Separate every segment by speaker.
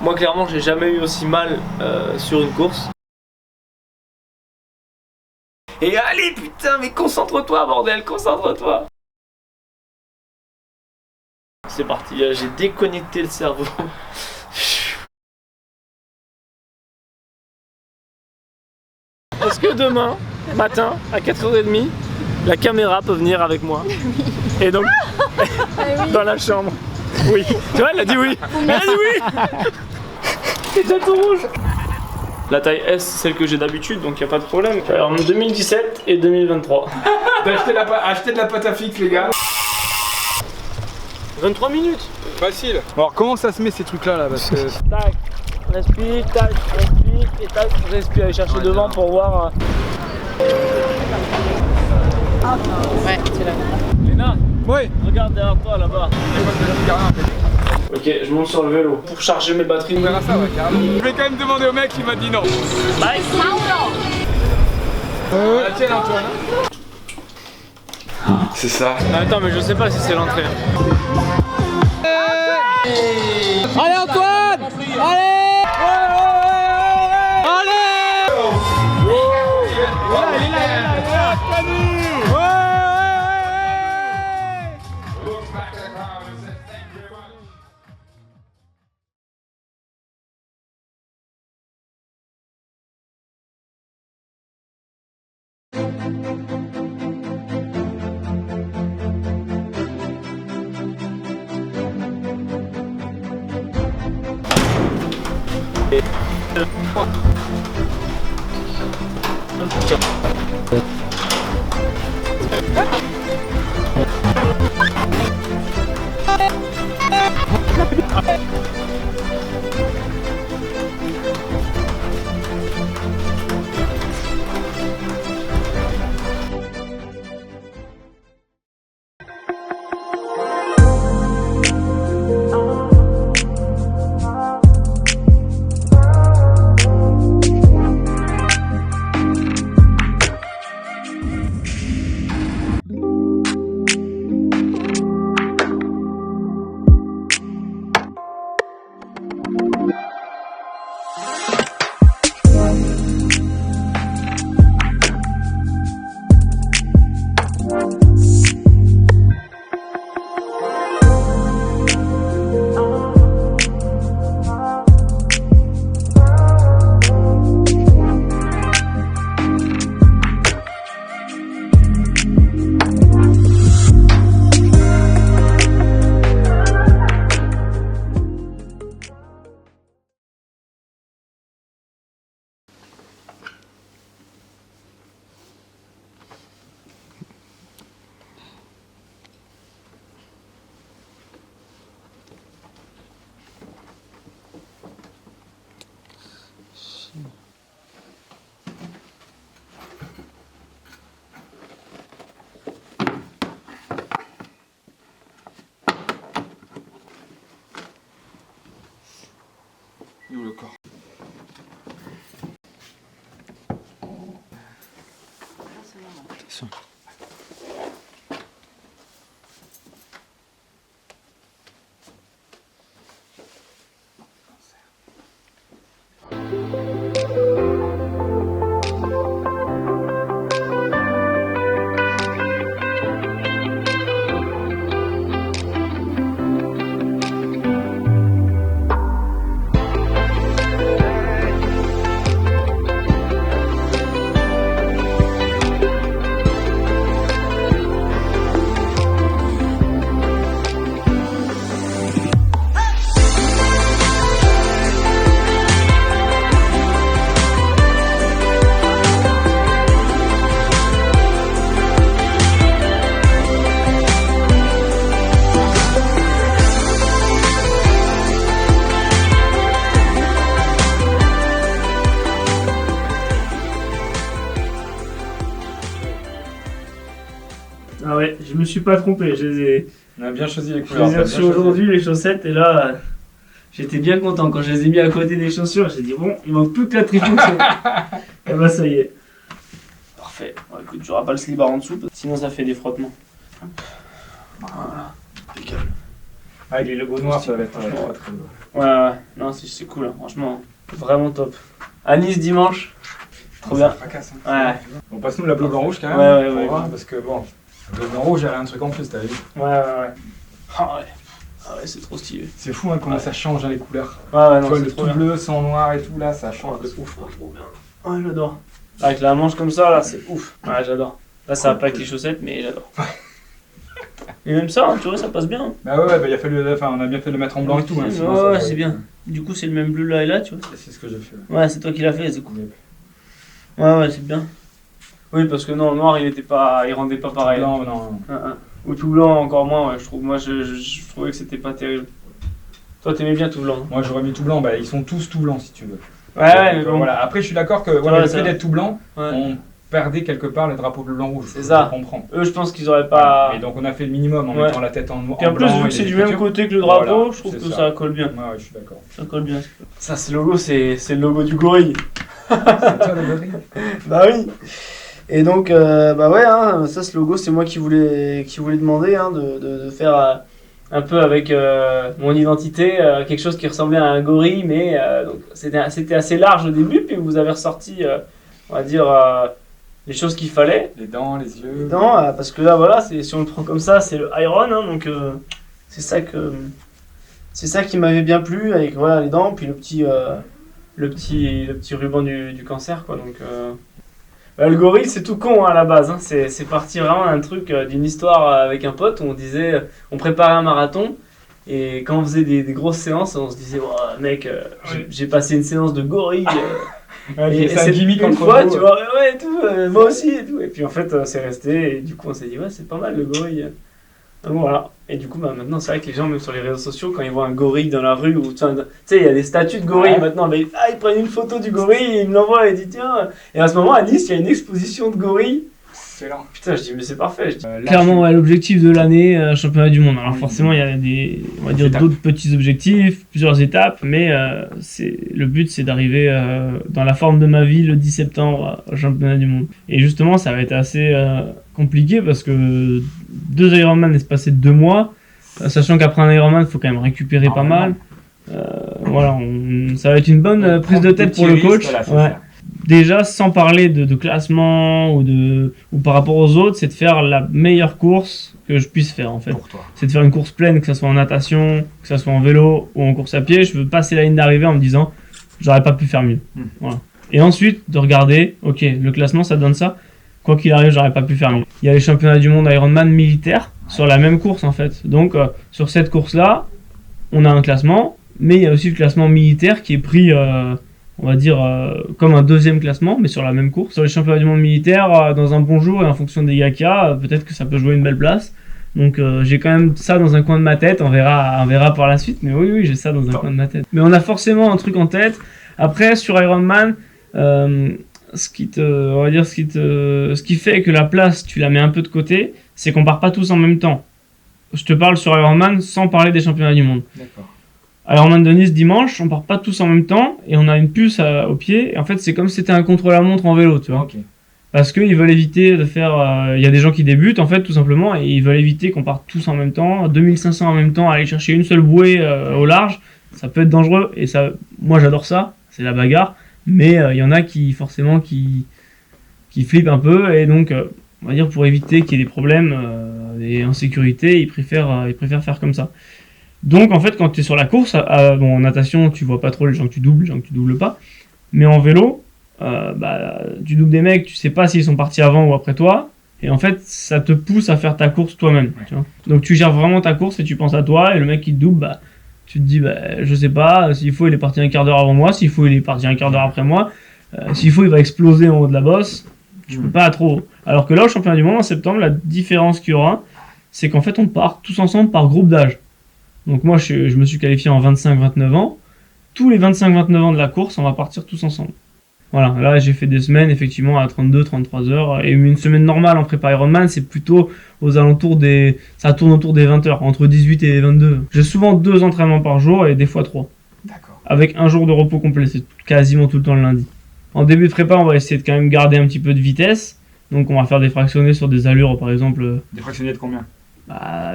Speaker 1: Moi clairement j'ai jamais eu aussi mal sur une course. Et allez putain mais concentre-toi bordel, concentre-toi. C'est parti, j'ai déconnecté le cerveau. Est-ce que demain matin à 4h30 la caméra peut venir avec moi? Et donc dans la chambre. Oui. Tu vois, elle a dit oui. Elle a dit oui. C'est déjà tout rouge. La taille S, celle que j'ai d'habitude, donc il n'y a pas de problème. Alors, en 2017 et 2023.
Speaker 2: T'as acheté de la pâte à fixe, les gars.
Speaker 1: 23 minutes.
Speaker 2: Facile. Alors, comment ça se met ces trucs-là, là, parce que...
Speaker 1: Tac, respire, tac, respire, et tac, respire. Aller chercher devant pour voir...
Speaker 3: Ouais, c'est là.
Speaker 1: Léna,
Speaker 2: Oui.
Speaker 1: regarde derrière toi, là-bas. Ok, je monte sur le vélo pour charger mes batteries.
Speaker 2: On verra ça, ouais, carrément. Je vais quand même demander au mec, il m'a dit non.
Speaker 1: Bye.
Speaker 2: La tienne, Antoine. C'est ça.
Speaker 1: Attends, mais je sais pas si c'est l'entrée.
Speaker 2: Allez, Antoine. Allez. Où le corps? Attention.
Speaker 1: Ah ouais, je me suis pas trompé,
Speaker 2: On a bien choisi les
Speaker 1: je
Speaker 2: couleurs.
Speaker 1: les ai reçues aujourd'hui les chaussettes et là j'étais bien content quand je les ai mis à côté des chaussures, j'ai dit bon, il manque plus que la trifonction. Et bah ça y est. Parfait. Bon, écoute, tu auras pas le slibard en dessous, sinon ça fait des frottements. Voilà, impeccable.
Speaker 2: Avec les logos noirs, ça va être très très beau.
Speaker 1: Ouais, non, c'est cool, hein, franchement, vraiment top. À Nice dimanche, trop bien.
Speaker 2: Fracasse, hein.
Speaker 1: Ouais.
Speaker 2: On passe nous la bleu blanc rouge quand même.
Speaker 1: Ouais.
Speaker 2: Parce que bon, le bleu blanc rouge, il y a un truc en plus, t'as vu.
Speaker 1: Ouais. Ah ouais, c'est trop stylé.
Speaker 2: C'est fou hein, comment ça change hein, les couleurs.
Speaker 1: Ouais,
Speaker 2: Tu
Speaker 1: non,
Speaker 2: vois,
Speaker 1: c'est
Speaker 2: le
Speaker 1: trop
Speaker 2: tout
Speaker 1: bien.
Speaker 2: bleu sans noir et tout là, ça change de ouf.
Speaker 1: Trop bien. Ouais, j'adore. Avec la manche comme ça, là, c'est ouf. Ouais, j'adore. Là, ça va pas avec les chaussettes, mais j'adore. Et même ça, hein, tu vois, ça passe bien.
Speaker 2: Bah ouais, il a fallu, enfin, on a bien fait de le mettre en blanc et tout. Hein, sinon, ça
Speaker 1: Ouais,
Speaker 2: va-
Speaker 1: c'est bien. Du coup, c'est le même bleu là et là, tu vois.
Speaker 2: C'est ce que j'ai fait.
Speaker 1: Ouais, c'est toi qui l'as fait, c'est cool. Ouais, c'est bien. Oui, parce que non, le noir, il rendait pas pareil.
Speaker 2: Blanc, non.
Speaker 1: Ou tout blanc, encore moins, ouais, je trouve. Moi, je trouvais que c'était pas terrible. Toi, t'aimais bien tout blanc.
Speaker 2: Moi j'aurais mis tout blanc, bah ils sont tous tout blancs si tu veux.
Speaker 1: Ouais,
Speaker 2: Donc,
Speaker 1: mais bon.
Speaker 2: voilà. Après je suis d'accord que
Speaker 1: Ouais,
Speaker 2: le
Speaker 1: ça
Speaker 2: fait
Speaker 1: va.
Speaker 2: d'être tout blanc,
Speaker 1: Ouais.
Speaker 2: on perdait quelque part le drapeau bleu blanc rouge.
Speaker 1: C'est ça.
Speaker 2: Je comprends.
Speaker 1: Eux, je pense qu'ils auraient pas.
Speaker 2: Et donc on a fait le minimum en
Speaker 1: Ouais.
Speaker 2: mettant la tête en noir.
Speaker 1: Puis en plus, vu que c'est du même côté que le drapeau,
Speaker 2: Voilà,
Speaker 1: je trouve
Speaker 2: c'est
Speaker 1: que
Speaker 2: ça.
Speaker 1: ça colle bien.
Speaker 2: Ouais, je suis d'accord.
Speaker 1: Ça colle bien. Ça, ce logo, c'est le logo du gorille.
Speaker 2: C'est toi le gorille.
Speaker 1: Bah oui. Et donc, bah ouais, hein, ça, ce logo, c'est moi qui voulais demander hein, de faire un peu avec mon identité, quelque chose qui ressemblait à un gorille, mais donc, c'était assez large au début, puis vous avez ressorti, on va dire, les choses qu'il fallait.
Speaker 2: Les dents, les yeux.
Speaker 1: Non, parce que là, voilà, si on le prend comme ça, c'est le Iron, hein, donc c'est ça qui m'avait bien plu, avec voilà, les dents, puis le petit ruban du cancer, quoi, donc... Bah, le gorille, c'est tout con hein, à la base. Hein. C'est parti vraiment d'un truc, d'une histoire avec un pote où on disait, on préparait un marathon et quand on faisait des grosses séances, on se disait, oh, mec, j'ai passé une séance de gorille. Et
Speaker 2: c'est un
Speaker 1: c'est
Speaker 2: gimmick
Speaker 1: une
Speaker 2: entre
Speaker 1: fois,
Speaker 2: vous.
Speaker 1: tu vois, ouais, et tout, moi aussi et tout. Et puis en fait, c'est resté et du coup, on s'est dit, ouais, c'est pas mal le gorille. Donc voilà. Et du coup, bah, maintenant, c'est vrai que les gens, même sur les réseaux sociaux, quand ils voient un gorille dans la rue, ou tu sais, il y a des statues de gorilles
Speaker 2: Ouais.
Speaker 1: maintenant, mais ils prennent une photo du gorille, ils me l'envoient et ils disent tiens. Et à ce moment, à Nice, il y a une exposition de gorilles.
Speaker 2: Excellent.
Speaker 1: Putain, je dis, mais c'est parfait.
Speaker 2: Là,
Speaker 1: Clairement, ouais, l'objectif de l'année, championnat du monde. Alors
Speaker 2: Oui.
Speaker 1: forcément, il y a on va dire
Speaker 2: Étapes.
Speaker 1: d'autres petits objectifs, plusieurs étapes, mais le but, c'est d'arriver dans la forme de ma vie le 10 septembre au championnat du monde. Et justement, ça va être assez compliqué parce que 2 Ironman espacés de 2 mois, sachant qu'après un Ironman, il faut quand même récupérer pas mal. Voilà, ça va être une bonne prise de tête pour le coach. Ouais. Déjà, sans parler de classement ou par rapport aux autres, c'est de faire la meilleure course que je puisse faire en fait.
Speaker 2: Pour toi.
Speaker 1: C'est de faire une course pleine, que ce soit en natation, que ce soit en vélo ou en course à pied. Je veux passer la ligne d'arrivée en me disant j'aurais pas pu faire mieux. Voilà. Et ensuite de regarder, ok, le classement ça donne ça. Quoi qu'il arrive, j'aurais pas pu faire mieux. Il y a les championnats du monde Ironman militaire sur la même course en fait. Donc sur cette course-là, on a un classement, mais il y a aussi le classement militaire qui est pris, on va dire, comme un deuxième classement, mais sur la même course. Sur les championnats du monde militaire, dans un bon jour et en fonction des gars qu'il y a, peut-être que ça peut jouer une belle place. Donc j'ai quand même ça dans un coin de ma tête, on verra par la suite, mais oui, j'ai ça dans un coin de ma tête. Mais on a forcément un truc en tête. Après, sur Ironman, ce qui fait que la place, tu la mets un peu de côté, c'est qu'on part pas tous en même temps. Je te parle sur Ironman sans parler des championnats du monde.
Speaker 2: D'accord.
Speaker 1: Ironman de Nice dimanche, on part pas tous en même temps et on a une puce au pied. Et en fait, c'est comme si c'était un contre-la-montre en vélo, tu vois.
Speaker 2: Ok.
Speaker 1: Parce qu'ils veulent éviter de faire... Il y a des gens qui débutent, en fait, tout simplement, et ils veulent éviter qu'on parte tous en même temps, 2500 en même temps, aller chercher une seule bouée au large. Ça peut être dangereux, et ça, moi j'adore ça, c'est la bagarre. Mais il y en a qui, forcément, qui flippent un peu, et donc, on va dire, pour éviter qu'il y ait des problèmes, des insécurités, ils préfèrent faire comme ça. Donc, en fait, quand tu es sur la course, bon, en natation, tu vois pas trop les gens que tu doubles, les gens que tu doubles pas. Mais en vélo, tu doubles des mecs, tu sais pas s'ils sont partis avant ou après toi. Et en fait, ça te pousse à faire ta course toi-même.
Speaker 2: Ouais.
Speaker 1: Tu vois. Donc, tu gères vraiment ta course et tu penses à toi. Et le mec qui te double, tu te dis, je sais pas, s'il faut, il est parti un quart d'heure avant moi. S'il faut, il est parti un quart d'heure après moi. S'il faut, il va exploser en haut de la bosse. Tu peux pas trop. Alors que là, au championnat du monde, en septembre, la différence qu'il y aura, c'est qu'en fait, on part tous ensemble par groupe d'âge. Donc moi, je me suis qualifié en 25-29 ans. Tous les 25-29 ans de la course, on va partir tous ensemble. Voilà, là j'ai fait des semaines effectivement à 32-33 heures. Et une semaine normale en prépa Ironman, c'est plutôt aux alentours ça tourne autour des 20 heures, entre 18 et 22. J'ai souvent 2 entraînements par jour et des fois 3.
Speaker 2: D'accord.
Speaker 1: Avec un jour de repos complet, c'est quasiment tout le temps le lundi. En début de prépa, on va essayer de quand même garder un petit peu de vitesse. Donc on va faire des fractionnés sur des allures par exemple.
Speaker 2: Des fractionnés de combien?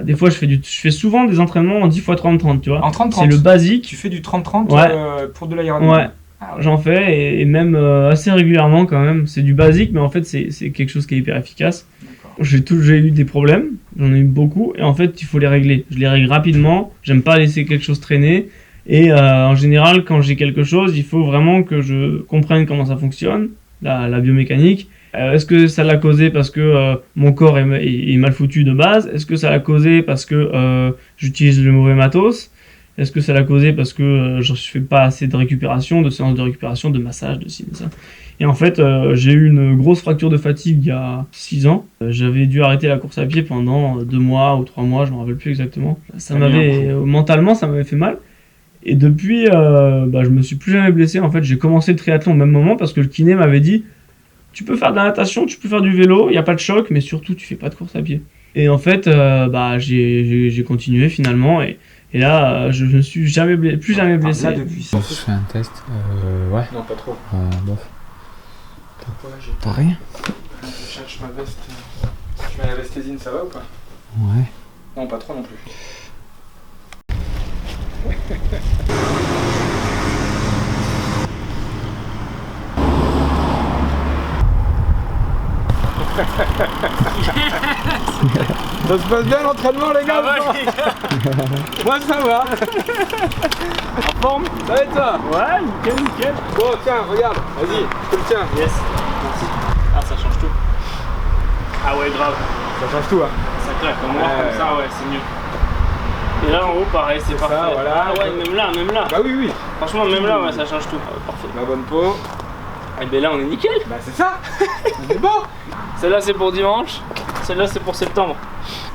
Speaker 4: des fois je fais souvent des entraînements en 10 x 30-30, tu vois.
Speaker 2: En 30-30.
Speaker 4: C'est le basique.
Speaker 2: Tu fais du 30-30 pour de l'Ironman.
Speaker 4: Ouais.
Speaker 2: Ah ouais.
Speaker 4: J'en fais et même assez régulièrement quand même. C'est du basique, mais en fait c'est quelque chose qui est hyper efficace. J'ai eu des problèmes, j'en ai eu beaucoup, et en fait il faut les régler. Je les règle rapidement, j'aime pas laisser quelque chose traîner, et en général quand j'ai quelque chose, il faut vraiment que je comprenne comment ça fonctionne, la biomécanique. Est-ce que ça l'a causé parce que mon corps est mal foutu de base? Est-ce que ça l'a causé parce que j'utilise le mauvais matos? Est-ce que ça l'a causé parce que je fais pas assez de récupération, de séances de récupération, de massage, de ci, de ça? Et en fait, j'ai eu une grosse fracture de fatigue il y a 6 ans. J'avais dû arrêter la course à pied pendant 2 mois ou 3 mois, je me rappelle plus exactement. Mentalement, ça m'avait fait mal. Et depuis, je me suis plus jamais blessé. En fait, j'ai commencé le triathlon au même moment parce que le kiné m'avait dit tu peux faire de la natation, tu peux faire du vélo, il n'y a pas de choc, mais surtout tu fais pas de course à pied. Et en fait, j'ai continué finalement. Et là, je me suis plus jamais blessé.
Speaker 2: Là, depuis ça.
Speaker 5: Je fais un test. Ouais.
Speaker 2: Non, pas trop.
Speaker 5: Bof.
Speaker 2: Ouais,
Speaker 5: T'as rien?
Speaker 2: je cherche ma veste. Tu mets la vestésine, ça va ou pas?
Speaker 5: Ouais.
Speaker 2: Non, pas trop non plus. Ça se passe bien l'entraînement les gars? Moi ça va.
Speaker 1: En forme?
Speaker 2: Ça va et toi?
Speaker 1: Ouais, nickel.
Speaker 2: Bon tiens, regarde, vas-y, je te le tiens.
Speaker 1: Yes. Merci. Ah, ça change tout. Ah ouais, grave.
Speaker 2: Ça change tout hein.
Speaker 1: Ça claque, comme moi, comme ça, ouais, c'est mieux. Et là en haut, pareil, c'est parfait.
Speaker 2: Ça, voilà.
Speaker 1: Ah ouais, même là.
Speaker 2: Bah oui.
Speaker 1: Franchement, même là, ouais, ça change tout. Parfait.
Speaker 2: Ma bonne peau.
Speaker 1: Et ben là, on est nickel.
Speaker 2: Bah c'est ça. C'est bon.
Speaker 1: Celle-là, c'est pour dimanche. Celle-là, c'est pour septembre.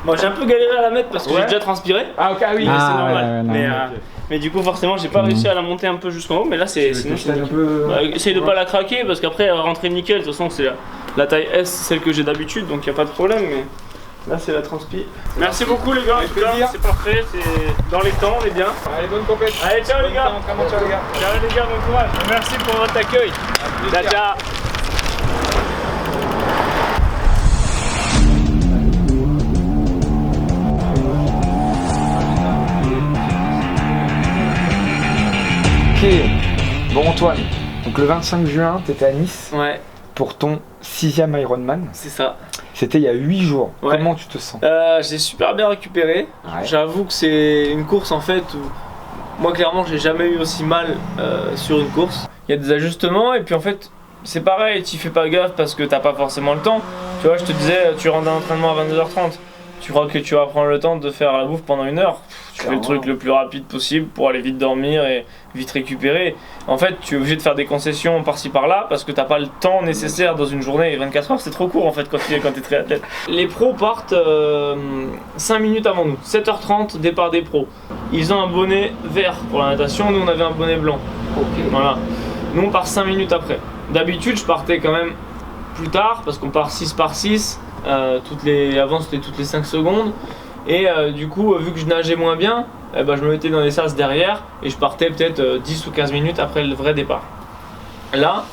Speaker 1: Moi, j'ai un peu galéré à la mettre parce que j'ai déjà transpiré.
Speaker 2: Ah ok, oui.
Speaker 1: Mais c'est normal.
Speaker 5: Ouais,
Speaker 1: Mais du coup, forcément, j'ai pas réussi à la monter un peu jusqu'en haut. Mais là, c'est. Sinon, c'est
Speaker 2: un peu.
Speaker 1: bah, essaye de pas la craquer parce qu'après, elle va rentrer nickel. De toute façon, c'est la taille S, celle que j'ai d'habitude, donc il n'y a pas de problème. Mais là, c'est la transpi. Merci beaucoup, les gars.
Speaker 2: Avec plaisir.
Speaker 1: C'est parfait. C'est dans les temps, on est bien.
Speaker 2: Allez, bonne compète.
Speaker 1: Allez, ciao, les gars.
Speaker 2: Ciao les gars.
Speaker 1: Ciao, les gars, bon courage. Merci pour votre accueil. Ciao.
Speaker 2: Ok, bon Antoine, donc le 25 juin, t'étais à Nice
Speaker 1: Ouais,
Speaker 2: pour ton 6e Ironman.
Speaker 1: c'est ça.
Speaker 2: C'était il y a 8 jours.
Speaker 1: Ouais.
Speaker 2: Comment tu te sens?
Speaker 1: J'ai super bien récupéré.
Speaker 2: Ouais.
Speaker 1: J'avoue que c'est une course en fait où moi clairement j'ai jamais eu aussi mal sur une course. Il y a des ajustements et puis en fait c'est pareil, tu fais pas gaffe parce que t'as pas forcément le temps. Tu vois, je te disais, tu rentres d'un entraînement à 22h30. Tu crois que tu vas prendre le temps de faire la bouffe pendant 1 heure. Tu fais le truc le plus rapide possible pour aller vite dormir et vite récupérer. En fait, tu es obligé de faire des concessions par-ci par-là parce que t'as pas le temps nécessaire dans une journée. Et 24 heures, c'est trop court en fait quand t'es triathlète. Les pros partent 5 minutes avant nous. 7h30, départ des pros. Ils ont un bonnet vert pour la natation, nous on avait un bonnet blanc. Voilà. Nous on part 5 minutes après. D'habitude, je partais quand même plus tard parce qu'on part 6 par 6. Avant c'était toutes les 5 secondes. Et du coup, vu que je nageais moins bien, je me mettais dans les sas derrière et je partais peut-être 10 ou 15 minutes après le vrai départ. Là,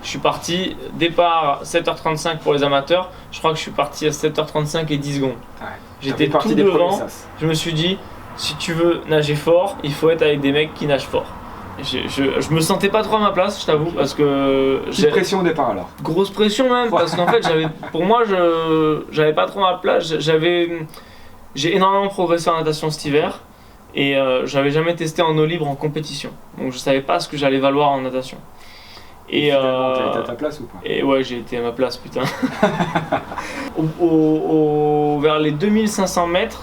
Speaker 1: je suis parti, départ 7h35 pour les amateurs, je crois que je suis parti à 7h35 et 10 secondes. Ouais, j'étais tout devant, je me suis dit, si tu veux nager fort, il faut être avec des mecs qui nagent fort. Je me sentais pas trop à ma place, je t'avoue, parce que
Speaker 2: j'ai pression au départ alors.
Speaker 1: Grosse pression même, parce qu'en fait, pour moi, j'avais pas trop ma place. J'ai énormément progressé en natation cet hiver et j'avais jamais testé en eau libre en compétition, donc je savais pas ce que j'allais valoir en natation. Et
Speaker 2: t'as été à ta place ou pas?
Speaker 1: Et ouais, j'ai été à ma place, putain. Vers les 2500 mètres,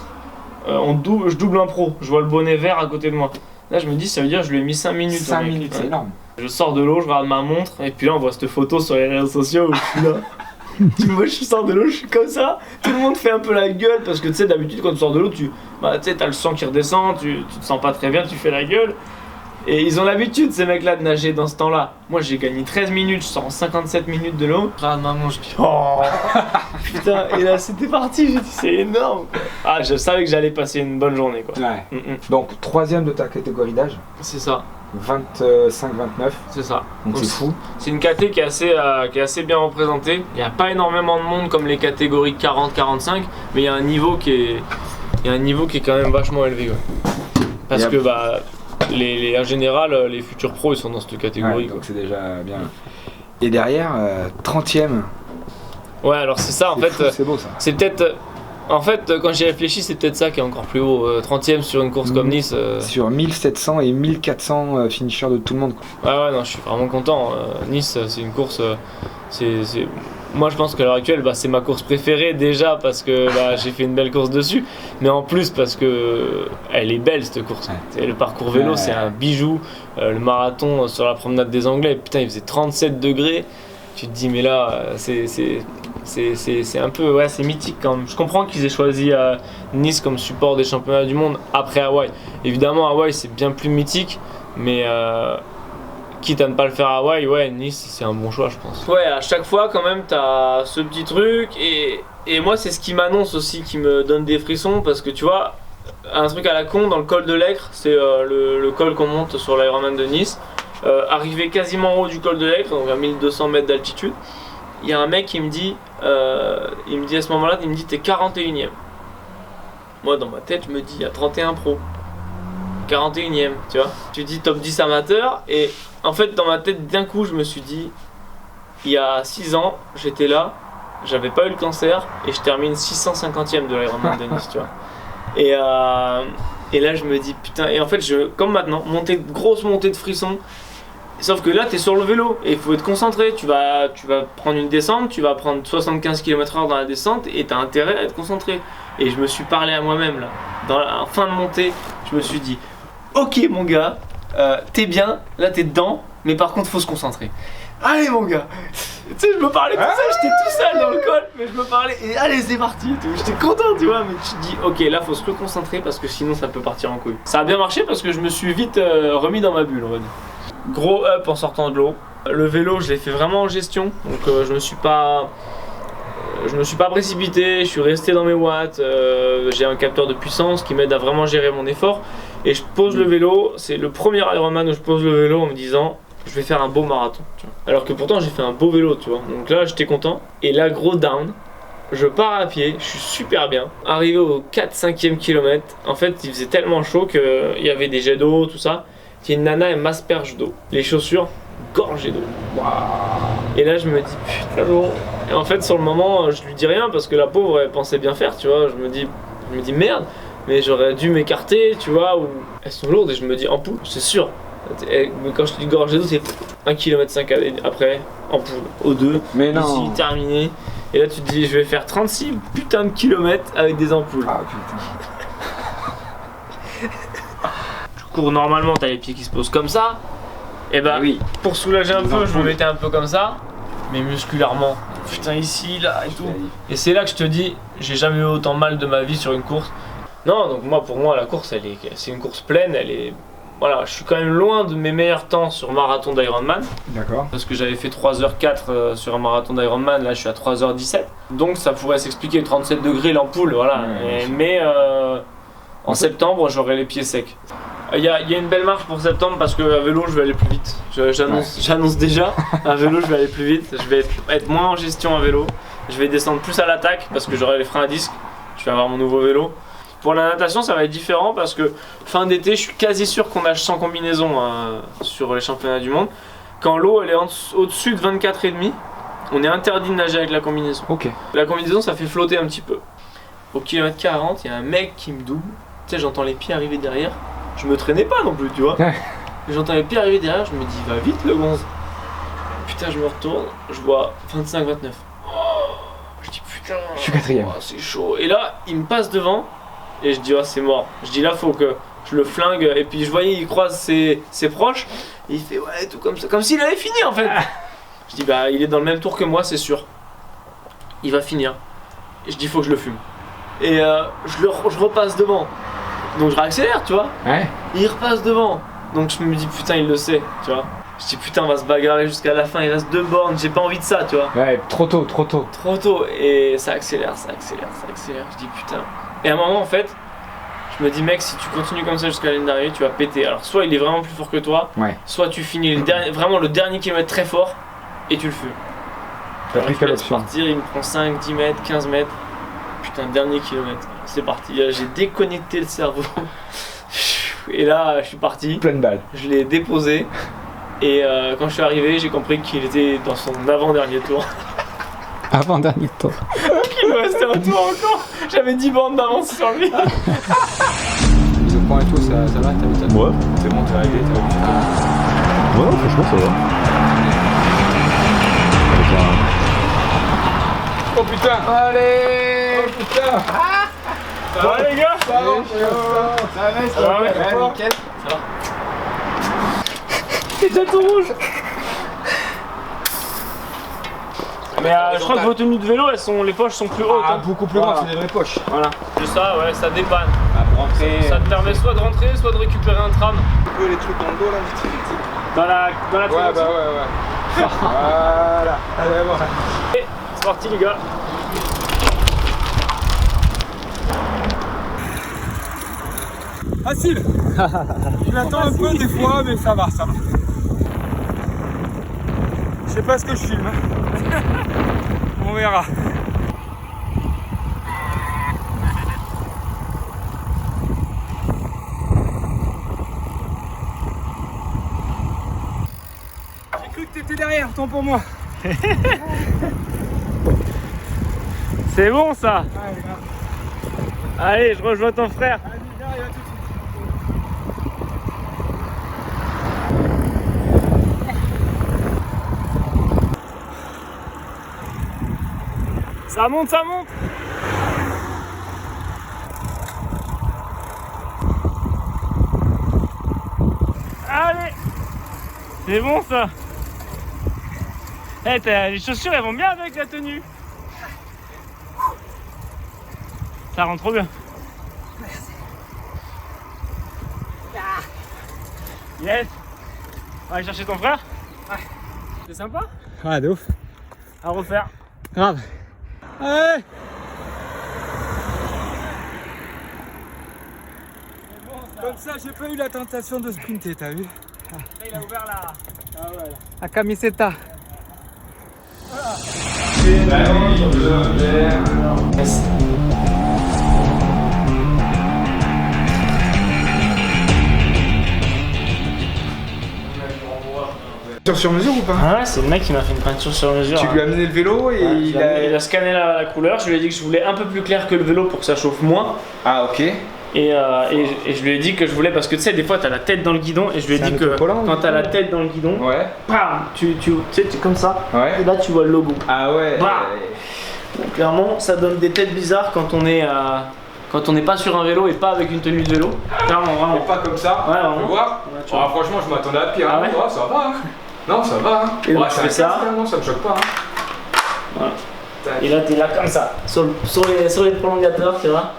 Speaker 1: je double un pro. Je vois le bonnet vert à côté de moi. Là, je me dis, ça veut dire que je lui ai mis 5 minutes.
Speaker 2: 5 minutes, c'est énorme.
Speaker 1: Je sors de l'eau, je regarde ma montre, et puis là, on voit cette photo sur les réseaux sociaux où je suis là. Tu me vois, je sors de l'eau, je suis comme ça. Tout le monde fait un peu la gueule, parce que tu sais, d'habitude, quand tu sors de l'eau, t'as le sang qui redescend, tu te sens pas très bien, tu fais la gueule. Et ils ont l'habitude, ces mecs-là, de nager dans ce temps-là. Moi, j'ai gagné 13 minutes, je sors en 57 minutes de l'eau. Je regarde ma montre, je dis oh putain, et là, c'était parti, j'ai dit c'est énorme. Ah, je savais que j'allais passer une bonne journée, quoi.
Speaker 2: Ouais. Donc, 3ème de ta catégorie d'âge.
Speaker 1: C'est ça.
Speaker 2: 25-29.
Speaker 1: C'est ça.
Speaker 2: Donc c'est fou.
Speaker 1: C'est une caté qui est assez bien représentée. Il n'y a pas énormément de monde comme les catégories 40-45, mais il y a un niveau qui il y a un niveau qui est quand même vachement élevé. Ouais. Parce que en général, les futurs pros ils sont dans cette catégorie.
Speaker 2: Donc c'est déjà bien. Et derrière, 30ème.
Speaker 1: Ouais, alors c'est ça en fait.
Speaker 2: C'est beau ça.
Speaker 1: C'est peut-être. En fait, quand j'y réfléchis, c'est peut-être ça qui est encore plus haut. 30ème sur une course comme Nice.
Speaker 2: Sur 1700 et 1400 finishers de tout le monde. Quoi.
Speaker 1: Ouais, non, je suis vraiment content. Nice, c'est une course. Moi, je pense qu'à l'heure actuelle, c'est ma course préférée déjà parce que j'ai fait une belle course dessus, mais en plus parce que elle est belle cette course. Ouais. Le parcours vélo, c'est un bijou. Le marathon sur la promenade des Anglais, putain, il faisait 37 degrés. Tu te dis, mais là, c'est un peu, ouais, c'est mythique quand même. Je comprends qu'ils aient choisi Nice comme support des championnats du monde après Hawaï. Évidemment, Hawaï, c'est bien plus mythique, mais quitte à ne pas le faire à Hawaï, ouais, Nice, c'est un bon choix, je pense. Ouais, à chaque fois, quand même, t'as ce petit truc, et moi, c'est ce qui m'annonce aussi, qui me donne des frissons, parce que tu vois, un truc à la con, dans le col de l'Aicre, c'est le col qu'on monte sur l'Ironman de Nice. Arrivé quasiment en haut du col de l'Aicre, donc à 1200 mètres d'altitude, il y a un mec qui me dit à ce moment-là, il me dit t'es 41ème. Moi dans ma tête je me dis il y a 31 pro, 41ème, tu vois. Tu dis top 10 amateur, et en fait dans ma tête d'un coup je me suis dit il y a 6 ans j'étais là, j'avais pas eu le cancer et je termine 650ème de l'Ironman de Nice, tu vois. Et là je me dis putain, et en fait comme maintenant, grosse montée de frissons. Sauf que là, t'es sur le vélo et il faut être concentré. Tu vas prendre une descente, tu vas prendre 75 km/h dans la descente et t'as intérêt à être concentré. Et je me suis parlé à moi-même là. En fin de montée, je me suis dit ok mon gars, t'es bien, là t'es dedans, mais par contre faut se concentrer. Allez mon gars. Tu sais, je me parlais tout seul, j'étais tout seul dans le col, mais je me parlais et allez c'est parti et tout. J'étais content, tu vois, mais tu te dis ok là faut se reconcentrer parce que sinon ça peut partir en couille. Ça a bien marché parce que je me suis vite remis dans ma bulle, on va dire. Gros up en sortant de l'eau. Le vélo, je l'ai fait vraiment en gestion, donc je me suis pas précipité, je suis resté dans mes watts. J'ai un capteur de puissance qui m'aide à vraiment gérer mon effort. Et je pose le vélo, c'est le premier Ironman où je pose le vélo en me disant je vais faire un beau marathon. Tu vois. Alors que pourtant j'ai fait un beau vélo, tu vois. Donc là j'étais content. Et là gros down, je pars à pied, je suis super bien. Arrivé au 4-5e kilomètre, en fait il faisait tellement chaud qu'il y avait des jets d'eau, tout ça. Il y a une nana, elle m'asperge d'eau. Les chaussures gorgées d'eau. Wow. Et là je me dis putain l'eau. Et en fait sur le moment je lui dis rien parce que la pauvre elle pensait bien faire, tu vois. Je me dis merde, mais j'aurais dû m'écarter, tu vois. Ou elles sont lourdes et je me dis ampoule, c'est sûr. Mais quand je te dis gorgée d'eau, c'est 1,5 km après, ampoule, O2,
Speaker 2: mais non.
Speaker 1: Ici terminé. Et là tu te dis je vais faire 36 putains de kilomètres avec des ampoules.
Speaker 2: Ah putain.
Speaker 1: Normalement t'as les pieds qui se posent comme ça, et oui. Pour soulager un peu je me mettais un peu comme ça, mais musculairement putain ici là et tout, et c'est là que je te dis j'ai jamais eu autant mal de ma vie sur une course. Non, donc pour moi la course c'est une course pleine, voilà, je suis quand même loin de mes meilleurs temps sur marathon d'Ironman. D'accord. Parce que j'avais fait 3h04 sur un marathon d'Ironman, là je suis à 3h17, donc ça pourrait s'expliquer 37 degrés l'ampoule, voilà. Mais en septembre j'aurai les pieds secs. Il y a une belle marche pour septembre parce qu'à vélo je vais aller plus vite. J'annonce déjà, à vélo je vais aller plus vite. Je vais être moins en gestion à vélo. Je vais descendre plus à l'attaque parce que j'aurai les freins à disque. Je vais avoir mon nouveau vélo. Pour la natation ça va être différent parce que fin d'été je suis quasi sûr qu'on nage sans combinaison sur les championnats du monde. Quand l'eau elle est au-dessus de 24,5, on est interdit de nager avec la combinaison. Okay. La combinaison ça fait flotter un petit peu. Au kilomètre 40 il y a un mec qui me double. Tu sais j'entends les pieds arriver derrière. Je me traînais pas non plus, tu vois. J'entends les pieds arriver derrière, je me dis va vite le gonze. Putain, je me retourne, je vois 25-29. Je dis putain,
Speaker 2: je suis 4ème.
Speaker 1: C'est chaud. Et là, il me passe devant et je dis oh, c'est mort. Je dis là, faut que je le flingue. Et puis je voyais, il croise ses proches. Et il fait ouais, tout comme ça. Comme s'il avait fini en fait. Je dis bah, il est dans le même tour que moi, c'est sûr. Il va finir. Et je dis faut que je le fume. Et je repasse devant. Donc je réaccélère, tu vois. Ouais. Il repasse devant. Donc je me dis putain il le sait, tu vois. Je dis putain on va se bagarrer jusqu'à la fin, il reste 2 bornes, j'ai pas envie de ça, tu vois.
Speaker 2: Ouais, trop tôt.
Speaker 1: Trop tôt. Et ça accélère. Je dis putain. Et à un moment en fait, je me dis mec si tu continues comme ça jusqu'à la ligne d'arrivée, tu vas péter. Alors soit il est vraiment plus fort que toi, soit tu finis le dernier kilomètre très fort et tu le fais.
Speaker 2: T'as pris quelle option ?
Speaker 1: Partir, il me prend 5, 10 mètres, 15 mètres. Putain, dernier kilomètre. c'est parti. J'ai déconnecté le cerveau. Et là, je suis parti.
Speaker 2: Pleine balle.
Speaker 1: Je l'ai déposé. Et quand je suis arrivé, j'ai compris qu'il était dans son avant-dernier tour.
Speaker 5: Avant-dernier tour.
Speaker 1: Il me restait un tour encore. J'avais 10 bandes d'avance sur lui.
Speaker 5: Les autres points et tout, ça va, t'as vu ça?
Speaker 2: Ouais. C'est bon, t'es réglé, t'as vu.
Speaker 6: Ouais, franchement, ça va.
Speaker 2: Oh putain. Allez. Oh putain.
Speaker 1: Ça va les gars?
Speaker 2: Ça va,
Speaker 1: Ça va, ouais.
Speaker 2: nickel.
Speaker 1: Ça va. C'est déjà tout rouge. Mais je crois que vos tenues de vélo, les poches sont plus hautes.
Speaker 2: Ah,
Speaker 1: Hein.
Speaker 2: beaucoup plus grand, c'est des vraies poches.
Speaker 1: Voilà. C'est ça, ouais, ça dépanne.
Speaker 2: Ah, pour rentrer.
Speaker 1: Ça te permet soit de rentrer, soit de récupérer un tram.
Speaker 2: Un peu les trucs dans le dos là, vite.
Speaker 1: Dans la
Speaker 2: Ouais, bah ouais. Voilà. Allez, bon.
Speaker 1: Et c'est parti les gars.
Speaker 2: Facile. Je l'attends un peu des fois, mais ça va. Je sais pas ce que je filme. On verra. J'ai cru que t'étais derrière, tant pour moi.
Speaker 1: C'est bon ça. Allez, je rejoins ton frère. Ça monte, ça monte. Allez. C'est bon ça. Eh, les chaussures elles vont bien avec la tenue. Ça rend trop bien. Yes. On va aller chercher ton frère. Ouais. C'est sympa.
Speaker 2: Ah, de ouf.
Speaker 1: À refaire.
Speaker 2: Grave. Allez. Comme ça, j'ai pas eu la tentation de sprinter, t'as vu?
Speaker 1: Là, il a ouvert la... Ah ouais, là.
Speaker 2: La camiseta. Sur mesure ou pas?
Speaker 1: Ah ouais, c'est le mec qui m'a fait une peinture sur mesure.
Speaker 2: Tu lui as amené le vélo et
Speaker 1: Ouais,
Speaker 2: il
Speaker 1: a scanné la couleur, je lui ai dit que je voulais un peu plus clair que le vélo pour que ça chauffe moins.
Speaker 2: Ah, ok.
Speaker 1: Et je lui ai dit que je voulais, parce que tu sais, des fois t'as la tête dans le guidon, et je lui ai
Speaker 2: C'est
Speaker 1: dit
Speaker 2: un
Speaker 1: que
Speaker 2: autocollant,
Speaker 1: quand t'as la tête dans le guidon,
Speaker 2: Ouais.
Speaker 1: bam, tu sais, comme ça,
Speaker 2: Ouais.
Speaker 1: et là tu vois le logo.
Speaker 2: Ah ouais.
Speaker 1: Bah. Donc, clairement, ça donne des têtes bizarres quand on est pas sur un vélo et pas avec une tenue de vélo. Clairement, vraiment.
Speaker 2: Et pas comme ça.
Speaker 1: Ouais, vraiment.
Speaker 2: Tu vois?
Speaker 1: Ouais, tu vois.
Speaker 2: Ah, franchement, je m'attendais à pire.
Speaker 1: Ah
Speaker 2: hein.
Speaker 1: ouais
Speaker 2: Ouais, ça va. Hein. Non, ça va. Hein.
Speaker 1: Et donc,
Speaker 2: Ouais,
Speaker 1: tu
Speaker 2: c'est
Speaker 1: fais
Speaker 2: un
Speaker 1: ça.
Speaker 2: casque, hein. Non, ça me choque pas. Hein.
Speaker 1: Voilà.
Speaker 2: Tac.
Speaker 1: Et là t'es là comme ça, sur les prolongateurs, tu vois.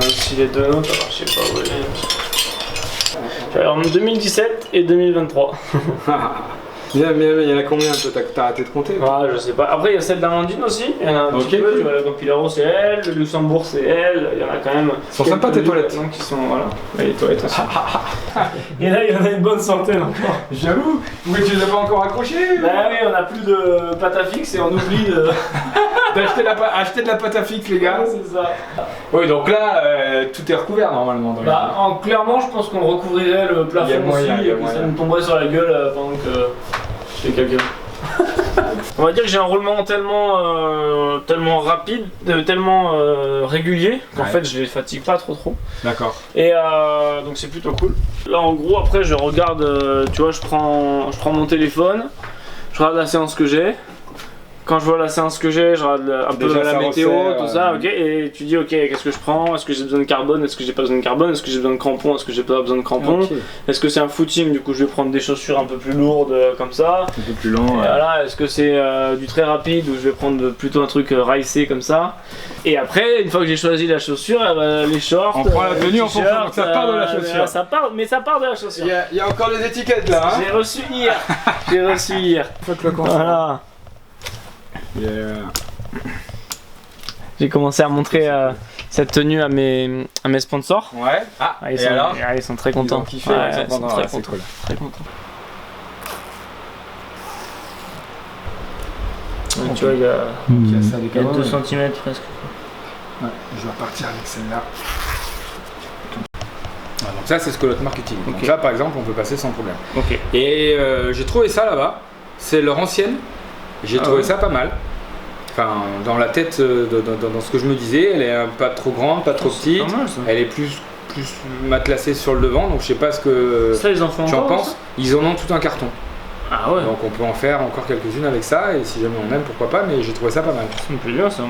Speaker 1: Si les deux notes, alors je sais pas où elle est. Alors, en 2017 et 2023.
Speaker 2: Bien, il y en a combien? T'as arrêté de compter?
Speaker 1: Ouais, je sais pas. Après, il y a celle d'Amandine aussi. Il y en a un petit peu. Tu vois, la Campilaro, c'est elle. Le Luxembourg, c'est elle. Il y en a quand même.
Speaker 2: Elles sont sympas tes toilettes.
Speaker 1: Qui sont, voilà. Et les toilettes aussi. Et là, il y en a une bonne centaine encore.
Speaker 2: J'avoue. Mais tu les as pas encore accrochés?
Speaker 1: Bah oui, on a plus de pâte à fixe et on oublie de.
Speaker 2: Acheter de la pâte à fixe, les gars.
Speaker 1: C'est ça.
Speaker 2: Oui, donc là, tout est recouvert normalement. Dans les
Speaker 1: Bah, clairement, je pense qu'on recouvrirait le plafond
Speaker 2: Il y a moyen,
Speaker 1: aussi
Speaker 2: il y a
Speaker 1: et que ça
Speaker 2: moyen.
Speaker 1: nous tomberait sur la gueule pendant que je fais caca. On va dire que j'ai un roulement tellement rapide, tellement régulier qu'en
Speaker 2: Ouais.
Speaker 1: fait je les fatigue pas trop.
Speaker 2: D'accord.
Speaker 1: Et donc c'est plutôt cool. Là en gros après je regarde, tu vois, je prends mon téléphone, je regarde la séance que j'ai. Quand je vois la séance que j'ai, je regarde un peu
Speaker 2: Déjà,
Speaker 1: la
Speaker 2: ça
Speaker 1: météo,
Speaker 2: resserre,
Speaker 1: tout ça, ok, et tu dis ok, qu'est-ce que je prends? Est-ce que j'ai besoin de carbone? Est-ce que j'ai pas besoin de carbone? Est-ce que j'ai besoin de crampons? Est-ce que j'ai pas besoin de crampons?
Speaker 2: Ok.
Speaker 1: Est-ce que c'est un footing? Du coup je vais prendre des chaussures un peu plus lourdes comme ça.
Speaker 2: Un peu plus lent.
Speaker 1: Et voilà, est-ce que c'est du très rapide ou je vais prendre plutôt un truc ricé comme ça? Et après, une fois que j'ai choisi la chaussure, les shorts,
Speaker 2: On prend la tenue
Speaker 1: les
Speaker 2: en fonction,
Speaker 1: t-shirts,
Speaker 2: donc ça part de la chaussure.
Speaker 1: Ça part de la chaussure.
Speaker 2: Il y a encore les étiquettes là. Hein.
Speaker 1: J'ai reçu hier.
Speaker 2: Faut que le constat.
Speaker 1: Voilà.
Speaker 2: Yeah.
Speaker 1: J'ai commencé à montrer cette tenue à mes sponsors.
Speaker 2: Ouais. Ah,
Speaker 1: Ah,
Speaker 2: et alors
Speaker 1: ils sont très contents.
Speaker 2: Ils ont kiffé,
Speaker 1: Ouais,
Speaker 2: ils sont
Speaker 1: ils sont
Speaker 2: contents,
Speaker 1: très
Speaker 2: ouais, c'est
Speaker 1: contents.
Speaker 2: cool.
Speaker 1: Très contents. Tu vois, il y a 2 cm presque.
Speaker 2: Ouais, je vais repartir avec celle-là. Donc ça, c'est ce que l'autre marque utilise. Donc là, par exemple, on peut passer sans problème.
Speaker 1: Ok.
Speaker 2: Et j'ai trouvé ça là-bas. C'est leur ancienne. J'ai trouvé ça pas mal. Enfin, dans la tête, dans ce que je me disais, elle est pas trop grande, pas trop petite.
Speaker 1: Pas mal, ça.
Speaker 2: Elle est plus matelassée sur le devant, donc je sais pas ce que
Speaker 1: Ça, ils en font
Speaker 2: tu en
Speaker 1: encore,
Speaker 2: penses. Ils en ont tout un carton.
Speaker 1: Ah ouais.
Speaker 2: Donc on peut en faire encore quelques-unes avec ça, et si jamais on aime, pourquoi pas, mais j'ai trouvé ça pas mal.
Speaker 1: Ça me plaît bien, ça.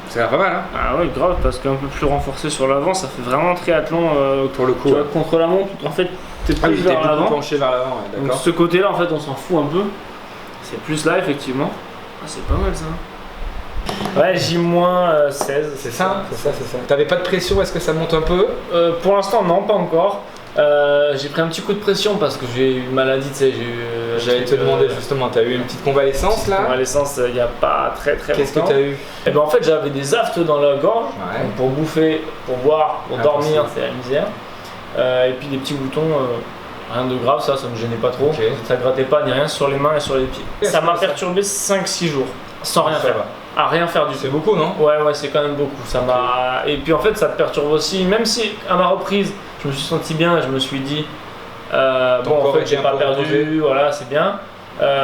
Speaker 2: Ça a l'air pas mal, hein.
Speaker 1: Ah ouais, grave, parce qu'un peu plus renforcé sur l'avant, ça fait vraiment triathlon
Speaker 2: Pour le coup.
Speaker 1: tu vois, contre la montre. En fait, t'es
Speaker 2: Ah
Speaker 1: plus
Speaker 2: oui, t'es
Speaker 1: vers
Speaker 2: beaucoup
Speaker 1: l'avant.
Speaker 2: penché vers l'avant, ouais,
Speaker 1: Donc
Speaker 2: d'accord.
Speaker 1: ce côté-là, en fait, on s'en fout un peu. C'est plus là, effectivement. Ah, c'est pas mal, ça. Ouais, J-16.
Speaker 2: C'est ça, c'est ça, c'est ça. T'avais pas de pression, est-ce que ça monte un peu?
Speaker 1: Pour l'instant, non, pas encore. J'ai pris un petit coup de pression parce que j'ai eu une maladie, tu sais, j'ai eu...
Speaker 2: J'allais te demander justement, t'as eu une petite convalescence là?
Speaker 1: Convalescence il n'y a pas très longtemps.
Speaker 2: Qu'est-ce que t'as eu?
Speaker 1: Et ben en fait, j'avais des aftes dans la gorge.
Speaker 2: Ouais.
Speaker 1: Donc, pour bouffer, pour boire, pour dormir, c'est la misère. Et puis des petits boutons, rien de grave, ça me gênait pas trop.
Speaker 2: Ok.
Speaker 1: Ça grattait pas ni rien sur les mains et sur les pieds.
Speaker 2: Qu'est-ce
Speaker 1: Ça m'a
Speaker 2: que ça
Speaker 1: perturbé 5-6 jours, sans rien
Speaker 2: Ça
Speaker 1: faire.
Speaker 2: va.
Speaker 1: À rien faire du tout.
Speaker 2: C'est beaucoup, non?
Speaker 1: Ouais, c'est quand même beaucoup. Ça m'a... Et puis en fait, ça te perturbe aussi, même si à ma reprise, je me suis senti bien et je me suis dit, bon, en
Speaker 2: corps
Speaker 1: fait,
Speaker 2: est
Speaker 1: j'ai
Speaker 2: bien
Speaker 1: pas perdu,
Speaker 2: reposé.
Speaker 1: voilà, c'est bien.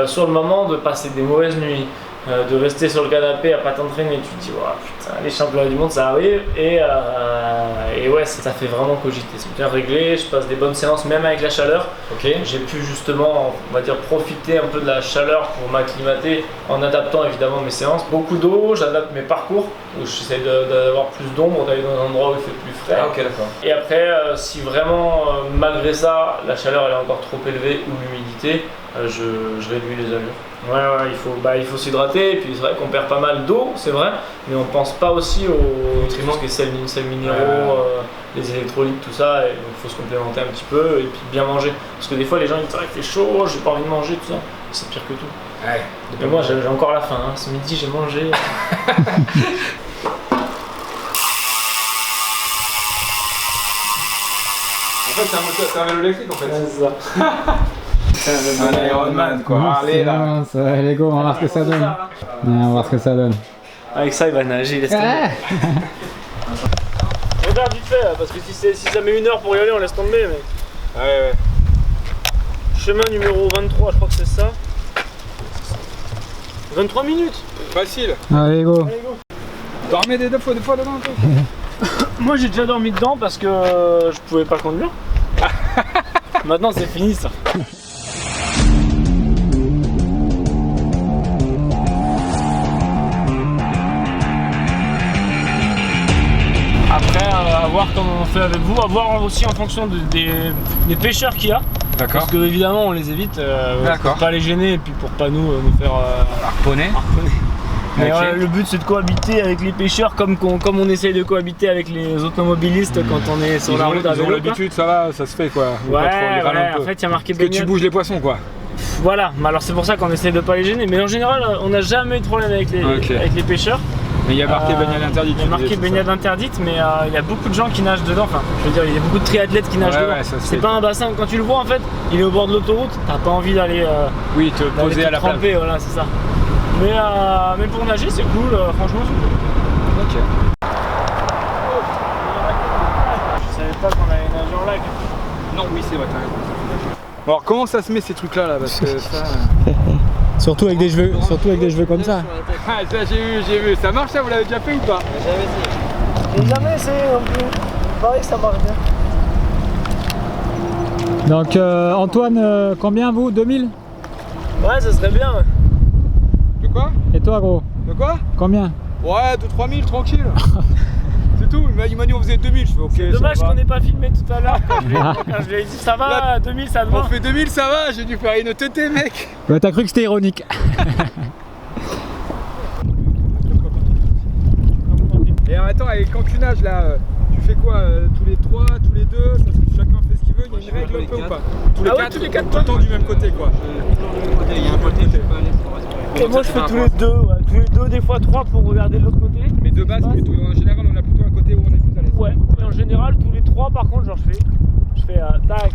Speaker 1: Sur le moment, de passer des mauvaises nuits, de rester sur le canapé à pas t'entraîner, tu te dis, oh, putain, les championnats du monde, ça arrive. Et ouais, ça fait vraiment cogiter. C'est bien réglé, je passe des bonnes séances, même avec la chaleur.
Speaker 2: Ok.
Speaker 1: J'ai pu justement, on va dire, profiter un peu de la chaleur pour m'acclimater en adaptant évidemment mes séances. Beaucoup d'eau, j'adapte mes parcours où j'essaie d'avoir plus d'ombre, d'aller dans un endroit où il fait plus frais.
Speaker 2: Ah, ok, d'accord.
Speaker 1: Et après, si vraiment, malgré ça, la chaleur elle est encore trop élevée ou l'humidité, je réduis les allures. Ouais, il faut s'hydrater, et puis c'est vrai qu'on perd pas mal d'eau, c'est vrai, mais on pense pas aussi aux nutriments, que sels minéraux, les électrolytes, tout ça, et donc il faut se complémenter un petit peu, et puis bien manger. Parce que des fois les gens ils disent, il fait chaud, j'ai pas envie de manger, tout ça, c'est pire que tout.
Speaker 2: Ouais.
Speaker 1: Mais moi j'ai encore la faim, hein. Ce midi j'ai mangé.
Speaker 2: En fait, c'est un moteur, c'est un vélo électrique en fait.
Speaker 1: C'est ça.
Speaker 2: Un Ironman quoi. Allez là.
Speaker 5: Allez go, on va voir ce que ça donne. On va voir ce que ça donne.
Speaker 1: Avec ça il va nager, laisse tomber. Regarde vite fait là, parce que si ça met 1 heure pour y aller on laisse tomber mais...
Speaker 2: Ouais.
Speaker 1: Chemin numéro 23, je crois que c'est ça. 23 minutes.
Speaker 2: Facile.
Speaker 5: Allez go.
Speaker 1: Allez go.
Speaker 2: Dormez deux fois dedans.
Speaker 1: Moi j'ai déjà dormi dedans parce que je pouvais pas conduire. Maintenant c'est fini ça. Après, à voir comment on fait avec vous, à voir aussi en fonction des pêcheurs qu'il y a.
Speaker 2: D'accord.
Speaker 1: Parce que évidemment on les évite pour pas les gêner et puis pour pas nous faire
Speaker 2: Harponner.
Speaker 1: Mais
Speaker 2: Ok.
Speaker 1: le but c'est de cohabiter avec les pêcheurs comme on essaye de cohabiter avec les automobilistes quand on est sur la route à
Speaker 2: Ils ont
Speaker 1: vélo.
Speaker 2: l'habitude, ça va, ça se fait quoi. Faut
Speaker 1: Ouais,
Speaker 2: pas trop les râler un peu.
Speaker 1: en fait il y a marqué
Speaker 2: Parce que tu
Speaker 1: baignade.
Speaker 2: bouges les poissons quoi.
Speaker 1: Voilà, mais alors c'est pour ça qu'on essaye de pas les gêner. Mais en général on n'a jamais eu de problème avec les pêcheurs.
Speaker 2: Mais il y a marqué baignade interdite.
Speaker 1: Il y a marqué baignade interdite, mais il y a beaucoup de gens qui nagent dedans. Enfin, je veux dire, il y a beaucoup de triathlètes qui nagent dedans.
Speaker 2: Ouais, ça se
Speaker 1: C'est
Speaker 2: fait.
Speaker 1: pas un bassin. Quand tu le vois, en fait, il est au bord de l'autoroute. T'as pas envie d'aller
Speaker 2: Oui, te poser à la plage.
Speaker 1: tremper, voilà, c'est ça. Mais pour nager, c'est cool. Franchement, c'est cool.
Speaker 2: Ok.
Speaker 1: Je savais pas qu'on allait nager en lac.
Speaker 2: Non, oui, c'est vrai, t'as raison. Bon, alors comment ça se met ces trucs là parce que ça.
Speaker 5: Surtout avec des cheveux comme ça.
Speaker 2: Ah, ça j'ai vu. Ça marche ça, vous l'avez déjà fait ou pas?
Speaker 1: J'ai jamais essayé non plus. Pareil que ça marche bien.
Speaker 5: Donc Antoine, combien vous? 2000?
Speaker 1: Ouais, ça serait bien.
Speaker 2: De quoi?
Speaker 5: Et toi gros?
Speaker 2: De quoi?
Speaker 5: Combien?
Speaker 2: Ouais, 2-3 000 tranquille. C'est tout, il m'a dit on faisait 2000, je fais ok.
Speaker 1: Dommage
Speaker 2: ça va.
Speaker 1: qu'on n'ait pas filmé tout à l'heure. Quand je lui ai dit ça va,
Speaker 2: Là,
Speaker 1: 2000 ça te
Speaker 2: On
Speaker 1: va.
Speaker 2: fait 2000, ça va, j'ai dû faire une TT mec.
Speaker 5: Bah t'as cru que c'était ironique.
Speaker 2: Et attends, avec quand tu nages là, tu fais quoi? Tous les 3, tous les 2, chacun fait ce qu'il veut, il y a une règle un peu ou pas? Tous les 4,
Speaker 1: tous les 4
Speaker 2: tout le temps du même côté quoi.
Speaker 5: Il y a un côté,
Speaker 1: Et moi je fais tous les 2, ouais. Tous les 2, des fois 3 pour regarder de l'autre côté.
Speaker 2: Mais de base, plutôt, en général, on a plutôt un côté où on est plus à l'aise.
Speaker 1: Ouais, mais en général tous les 3 par contre genre je fais tac,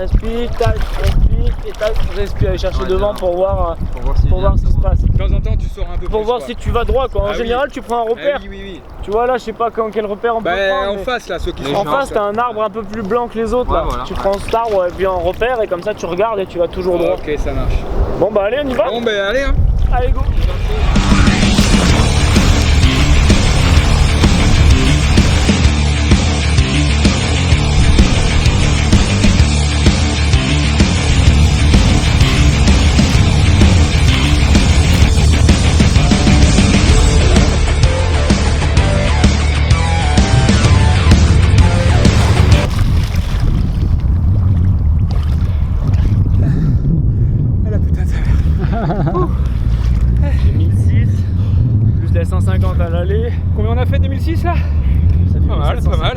Speaker 1: respire, tac, respire, et tac, respire. Aller chercher devant pour voir ce qui se passe.
Speaker 2: De temps en temps, tu sors un peu
Speaker 1: Pour
Speaker 2: plus,
Speaker 1: voir
Speaker 2: quoi.
Speaker 1: si tu vas droit, quoi. En
Speaker 2: Ah oui.
Speaker 1: général, tu prends un repère.
Speaker 2: Ah oui.
Speaker 1: Tu vois là, je sais pas quel repère on peut prendre.
Speaker 2: En
Speaker 1: mais
Speaker 2: face, là, ceux qui sont
Speaker 1: en face, t'as un arbre un peu plus blanc que les autres.
Speaker 5: Ouais,
Speaker 1: là.
Speaker 5: voilà.
Speaker 1: Tu prends cet arbre et puis un repère, et comme ça, tu regardes et tu vas toujours droit.
Speaker 2: Ok, ça marche.
Speaker 1: Bon, bah allez, on y va.
Speaker 2: Bon, ben allez, hein.
Speaker 1: Allez, go.
Speaker 2: Ah la putain de sa mère.
Speaker 1: J'ai 1006, plus les 150 à l'aller.
Speaker 2: Combien on a fait 2006 là?
Speaker 1: Ça fait
Speaker 2: Pas mal, pas mal.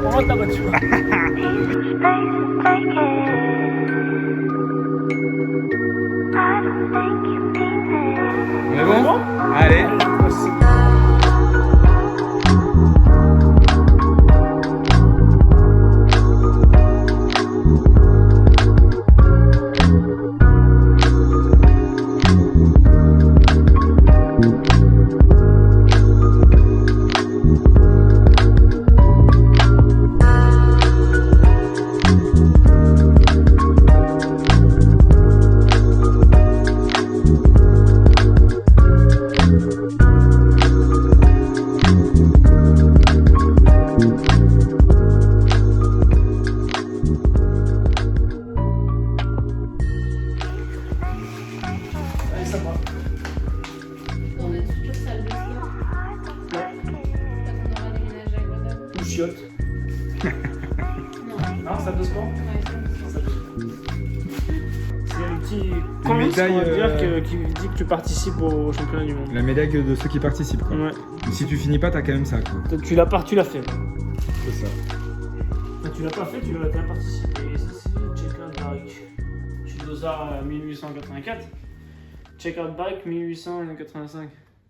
Speaker 1: On rentre la voiture.
Speaker 2: On est bon? Allez.
Speaker 3: On est toujours salle de sport. Quand on aura déménagé à Grenoble.
Speaker 1: Ou chiotte. Non, salle de sport. C'est un petit comics,
Speaker 2: médaille,
Speaker 1: on va dire, qui dit que tu participes au championnat du monde.
Speaker 2: La médaille de ceux qui participent, quoi.
Speaker 1: Ouais.
Speaker 2: Si tu finis pas, t'as quand même ça, quoi.
Speaker 1: Tu l'as fait.
Speaker 2: C'est ça.
Speaker 1: Tu l'as pas fait, tu l'as participé. Et ça, c'est Checkout Bike. Je suis Dosard 1884. Checkout Bike 1885.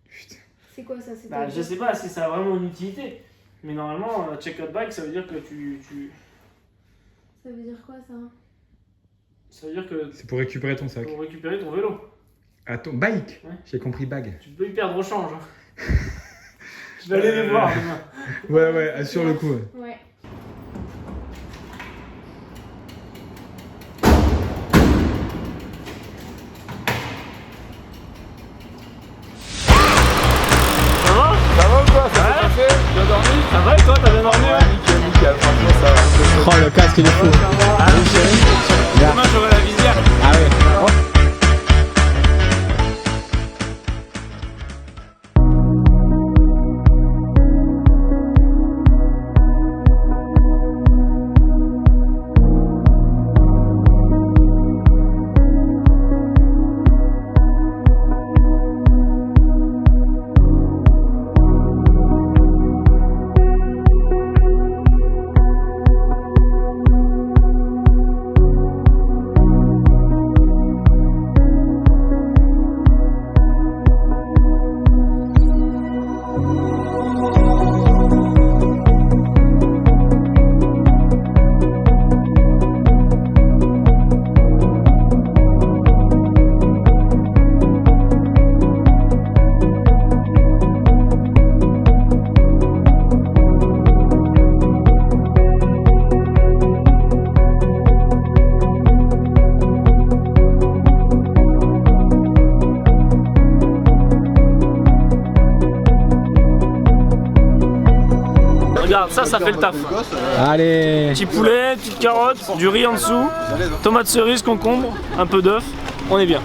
Speaker 2: Putain.
Speaker 3: C'est quoi ça?
Speaker 1: Bah, je sais pas si ça a vraiment une utilité. Mais normalement, Checkout Bike, ça veut dire que
Speaker 3: Ça veut dire quoi ça?
Speaker 1: ça veut dire que
Speaker 2: C'est pour récupérer ton sac.
Speaker 1: pour récupérer ton vélo.
Speaker 2: Ah, ton bike?
Speaker 1: Ouais.
Speaker 2: J'ai compris bag.
Speaker 1: Tu peux y perdre au change. Hein. Je vais aller les voir demain.
Speaker 2: Ouais, sur le coup. Ouais.
Speaker 3: Ouais.
Speaker 1: Ça va ou quoi? Ça va fait? Bien dormi? Ça va et toi? T'as bien dormi?
Speaker 5: Nickel, franchement ça va.
Speaker 6: Oh, le casque, il est fou.
Speaker 1: Ah oui, chérie. Demain j'aurai la visière.
Speaker 6: Ah ouais.
Speaker 1: Regarde, ça fait le taf.
Speaker 6: Allez.
Speaker 1: Petit poulet, petite carotte, du riz en dessous, tomate cerise, concombre, un peu d'œuf, on est bien.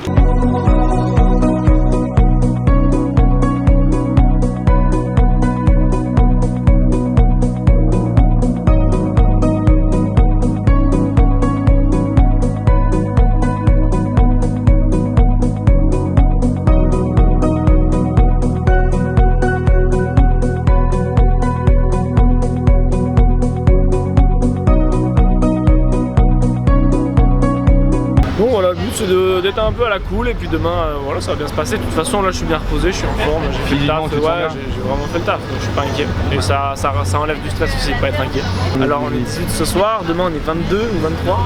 Speaker 1: c'est d'être un peu à la cool et puis demain, voilà, ça va bien se passer. De toute façon, là, je suis bien reposé, je suis en forme, j'ai fait le taf,
Speaker 2: Physiquement,
Speaker 1: ouais, j'ai vraiment fait le taf, donc je suis pas inquiet. Et ça enlève du stress aussi de pas être inquiet. Alors, on est 18 ce soir, demain, on est 22 ou 23.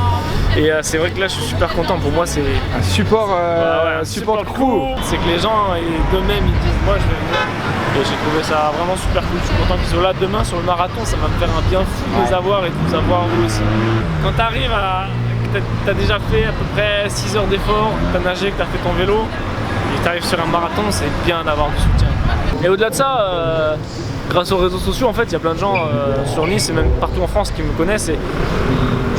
Speaker 1: Et c'est vrai que là, je suis super content. Pour moi, c'est
Speaker 2: Un support,
Speaker 1: ouais, un
Speaker 2: support crew.
Speaker 1: C'est que les gens, d'eux-mêmes, ils disent, moi, je vais venir. Et j'ai trouvé ça vraiment super cool. Je suis content qu'ils soient là demain sur le marathon. Ça va me faire un bien fou de les avoir et de vous avoir vous aussi. Quand tu arrives à. T'as déjà fait à peu près 6 heures d'effort, t'as nagé, que t'as fait ton vélo, et t'arrives sur un marathon, c'est bien d'avoir du soutien. Et au-delà de ça, grâce aux réseaux sociaux, en fait, il y a plein de gens sur Nice et même partout en France qui me connaissent. Et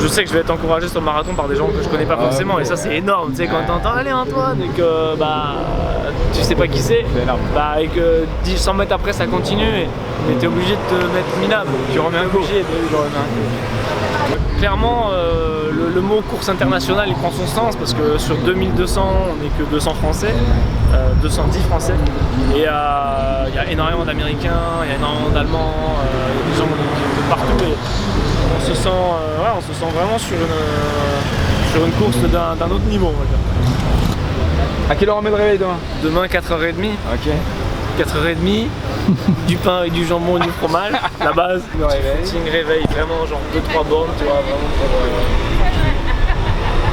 Speaker 1: je sais que je vais être encouragé sur le marathon par des gens que je connais pas forcément. Et ça, c'est énorme. Tu sais, quand t'entends allez Antoine et que tu sais pas qui c'est, et que 100 mètres après ça continue, et t'es obligé de te mettre minable. Tu remets un coup. Clairement, le mot course internationale il prend son sens parce que sur 2200 on n'est que 200 Français, 210 Français, et il y a énormément d'Américains, il y a énormément d'Allemands, il y a des gens de partout et on se sent vraiment sur une course d'un autre niveau, on va dire.
Speaker 2: À quelle heure on met le réveil demain?
Speaker 1: Demain 4h30.
Speaker 2: Ok.
Speaker 1: 4h30, du pain et du jambon et du fromage, la base.
Speaker 2: Le réveil.
Speaker 1: Footing, réveil, vraiment genre 2-3 bornes, tu vois, vraiment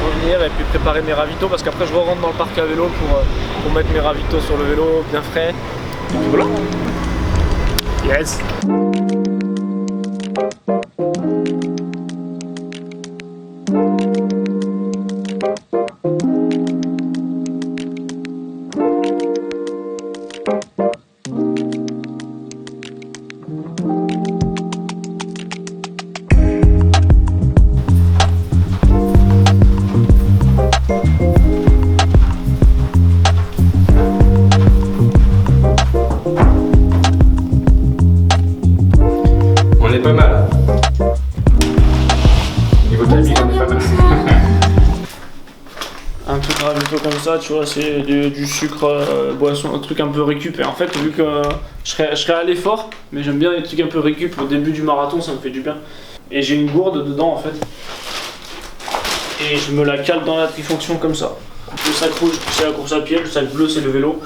Speaker 1: pour revenir et puis préparer mes ravitaux parce qu'après je rentre dans le parc à vélo pour mettre mes ravitaux sur le vélo bien frais. Et puis voilà. Yes.
Speaker 2: On est pas mal. Niveau timing, on est pas mal.
Speaker 1: Un peu de ravito comme ça, tu vois, c'est du sucre, boisson, un truc un peu récup. Et en fait, vu que je serais à l'effort, mais j'aime bien les trucs un peu récup au début du marathon, ça me fait du bien. Et j'ai une gourde dedans en fait. Et je me la cale dans la trifonction comme ça. Le sac rouge, c'est la course à pied, le sac bleu, c'est le vélo.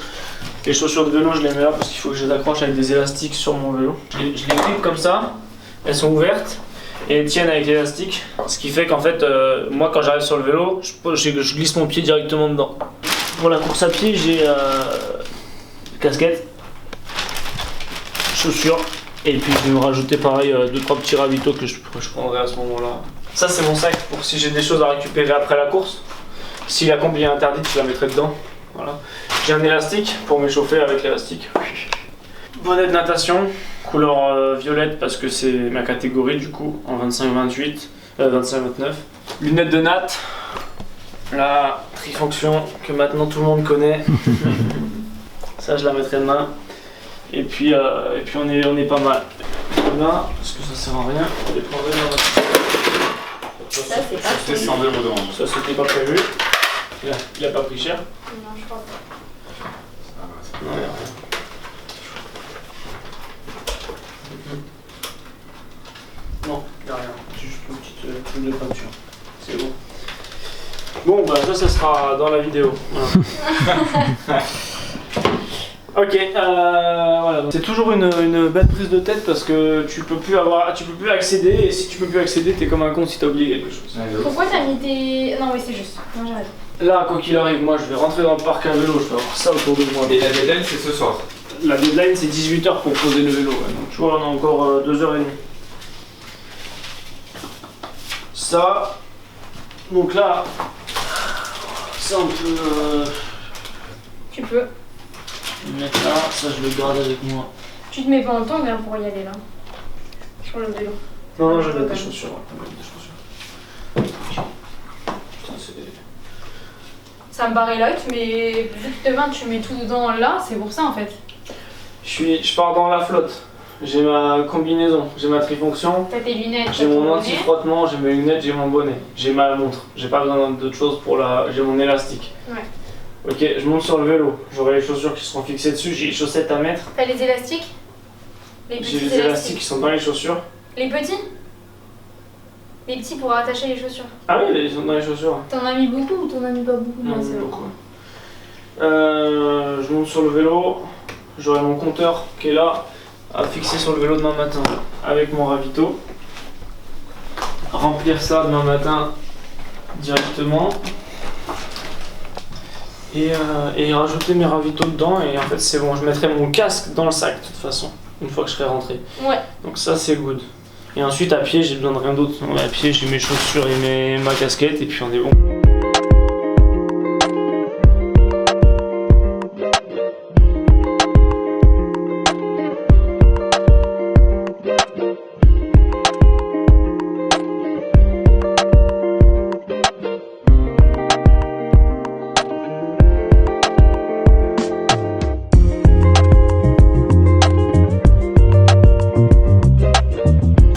Speaker 1: Les chaussures de vélo, je les mets là parce qu'il faut que je les accroche avec des élastiques sur mon vélo. Je les clip comme ça, elles sont ouvertes. Et elles tiennent avec l'élastique, ce qui fait qu'en fait, moi quand j'arrive sur le vélo, je glisse mon pied directement dedans. Pour la course à pied, j'ai casquette, chaussures, et puis je vais me rajouter pareil 2-3 petits ravitaux que je prendrai à ce moment-là. Ça c'est mon sac pour si j'ai des choses à récupérer après la course. Si la combi est interdite, je la mettrai dedans. Voilà. J'ai un élastique pour m'échauffer avec l'élastique. Bonnet de natation, couleur violette parce que c'est ma catégorie du coup, en 25-28, 25-29. Lunettes de natte, la trifonction que maintenant tout le monde connaît. Ça je la mettrai demain. Et puis on est pas mal. Là, parce que ça sert à rien, je les prendrai dans la...
Speaker 3: Ça, c'est pas
Speaker 2: C'était 100 € de vente.
Speaker 1: Ça c'était pas prévu. Il a pas pris cher.
Speaker 3: Non, je crois pas.
Speaker 1: Non, il y a rien. Non, il n'y a rien. C'est juste une petite plume de peinture. C'est bon. Bon, bah ça sera dans la vidéo. Voilà. Ok, voilà. C'est toujours une belle prise de tête parce que tu peux plus accéder et si tu peux plus accéder, t'es comme un con si t'as oublié quelque chose.
Speaker 3: Pourquoi t'as mis tes. Non, oui, c'est juste. Non, j'arrête.
Speaker 1: Là, quoi qu'il arrive, moi je vais rentrer dans le parc à vélo, je vais avoir ça autour de moi.
Speaker 2: Et la deadline, c'est ce soir.
Speaker 1: La deadline c'est 18h pour poser le vélo, ouais. Donc tu vois, on a encore 2h30. Ça, donc là, ça on peut
Speaker 3: Tu peux.
Speaker 1: le mettre là, ça je le garde avec moi.
Speaker 3: Tu te mets pas en temps bien pour y aller là. Sur le vélo.
Speaker 1: Non, je vais mettre des chaussures. Ouais. Je vais mettre des chaussures. Putain, c'est...
Speaker 3: Ça me paraît light, mais vu que demain tu mets tout dedans là, c'est pour ça en fait.
Speaker 1: Je pars dans la flotte. J'ai ma combinaison, j'ai ma trifonction,
Speaker 3: T'as tes lunettes,
Speaker 1: j'ai
Speaker 3: t'as ton
Speaker 1: mon
Speaker 3: bonnet.
Speaker 1: anti-frottement, j'ai mes lunettes, j'ai mon bonnet, j'ai ma montre. J'ai pas besoin d'autre chose pour la... J'ai mon élastique.
Speaker 3: Ouais.
Speaker 1: Ok, je monte sur le vélo. J'aurai les chaussures qui seront fixées dessus, j'ai les chaussettes à mettre.
Speaker 3: T'as les élastiques? Les petits
Speaker 1: J'ai les élastiques qui sont dans les chaussures.
Speaker 3: Les petits? Les petits pour attacher les chaussures.
Speaker 1: Ah oui, ils sont dans les chaussures.
Speaker 3: T'en as mis beaucoup ou t'en as mis pas beaucoup? Moi, c'est
Speaker 1: beaucoup. Je monte sur le vélo, j'aurai mon compteur qui est là à fixer sur le vélo demain matin avec mon ravito. Remplir ça demain matin directement et rajouter mes ravitaux dedans et en fait c'est bon, je mettrai mon casque dans le sac de toute façon une fois que je serai rentré.
Speaker 3: Ouais.
Speaker 1: Donc ça c'est good. Et ensuite à pied j'ai besoin de rien d'autre. À pied j'ai mes chaussures et ma casquette et puis on est bon.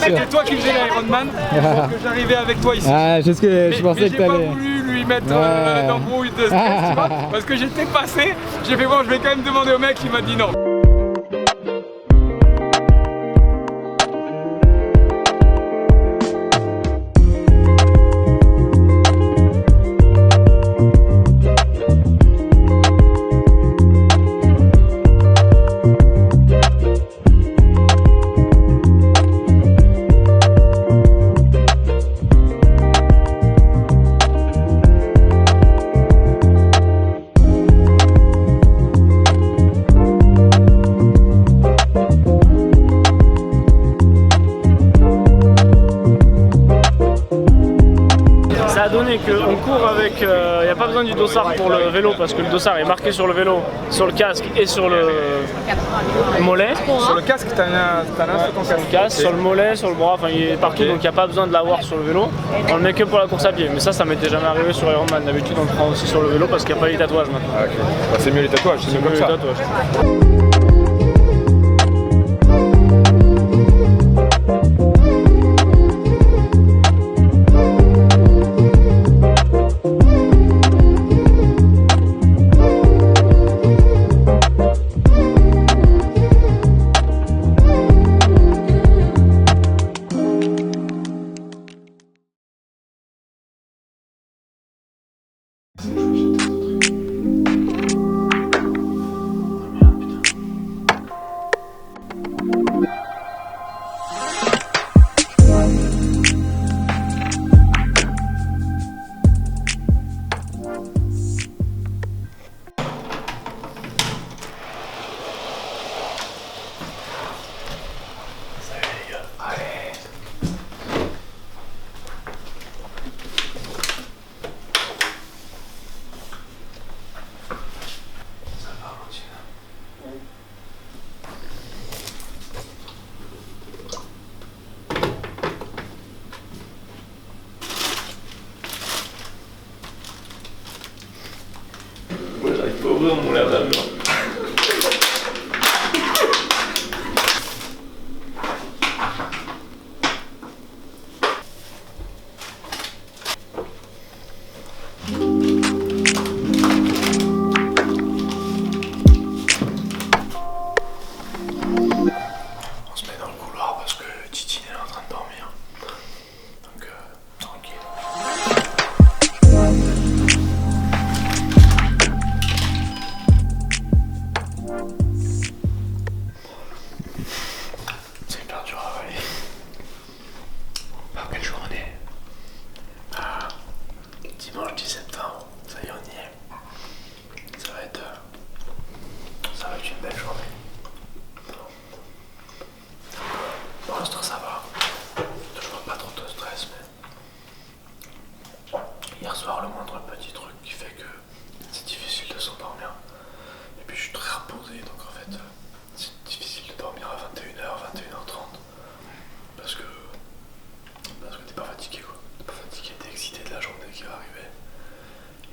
Speaker 5: C'était toi qui faisais l'Ironman pour que j'arrivais avec toi ici.
Speaker 6: Ah, je pensais que
Speaker 5: j'ai pas
Speaker 6: t'allais.
Speaker 5: voulu lui mettre d'embrouille de stress, tu vois, parce que j'étais passé, j'ai fait bon, je vais quand même demander au mec, il m'a dit non.
Speaker 1: Ça a donné qu'on court avec, il n'y a pas besoin du dossard pour le vélo parce que le dossard est marqué sur le vélo, sur le casque et sur le mollet.
Speaker 5: Sur le casque, t'as un sur ton
Speaker 1: Sur le casque, sur le mollet, sur le bras, enfin il est partout donc il n'y a pas besoin de l'avoir sur le vélo. On le met que pour la course à pied, mais ça m'était jamais arrivé sur Ironman. D'habitude on le prend aussi sur le vélo parce qu'il n'y a pas les tatouages maintenant.
Speaker 5: Ah, ok. Bah, c'est mieux les tatouages, c'est comme
Speaker 1: Les
Speaker 5: ça.
Speaker 1: tatouages. J'arrive pas à ouvrir mon lave-linge. On se met dans le couloir parce que Titine est en train de dormir. Donc tranquille. C'est hyper dur à avaler. Par quel jour on est? Dimanche 10 septembre. Ça y est, on y est. Ça va être une belle journée. Pour l'instant ça va. Toujours pas trop de stress, mais hier soir le moindre petit truc qui fait que c'est difficile de s'endormir. Et puis je suis très reposé donc en fait c'est difficile de dormir à 21h, 21h30 parce que t'es pas fatigué quoi. T'es pas fatigué, t'es excité de la journée qui va arriver.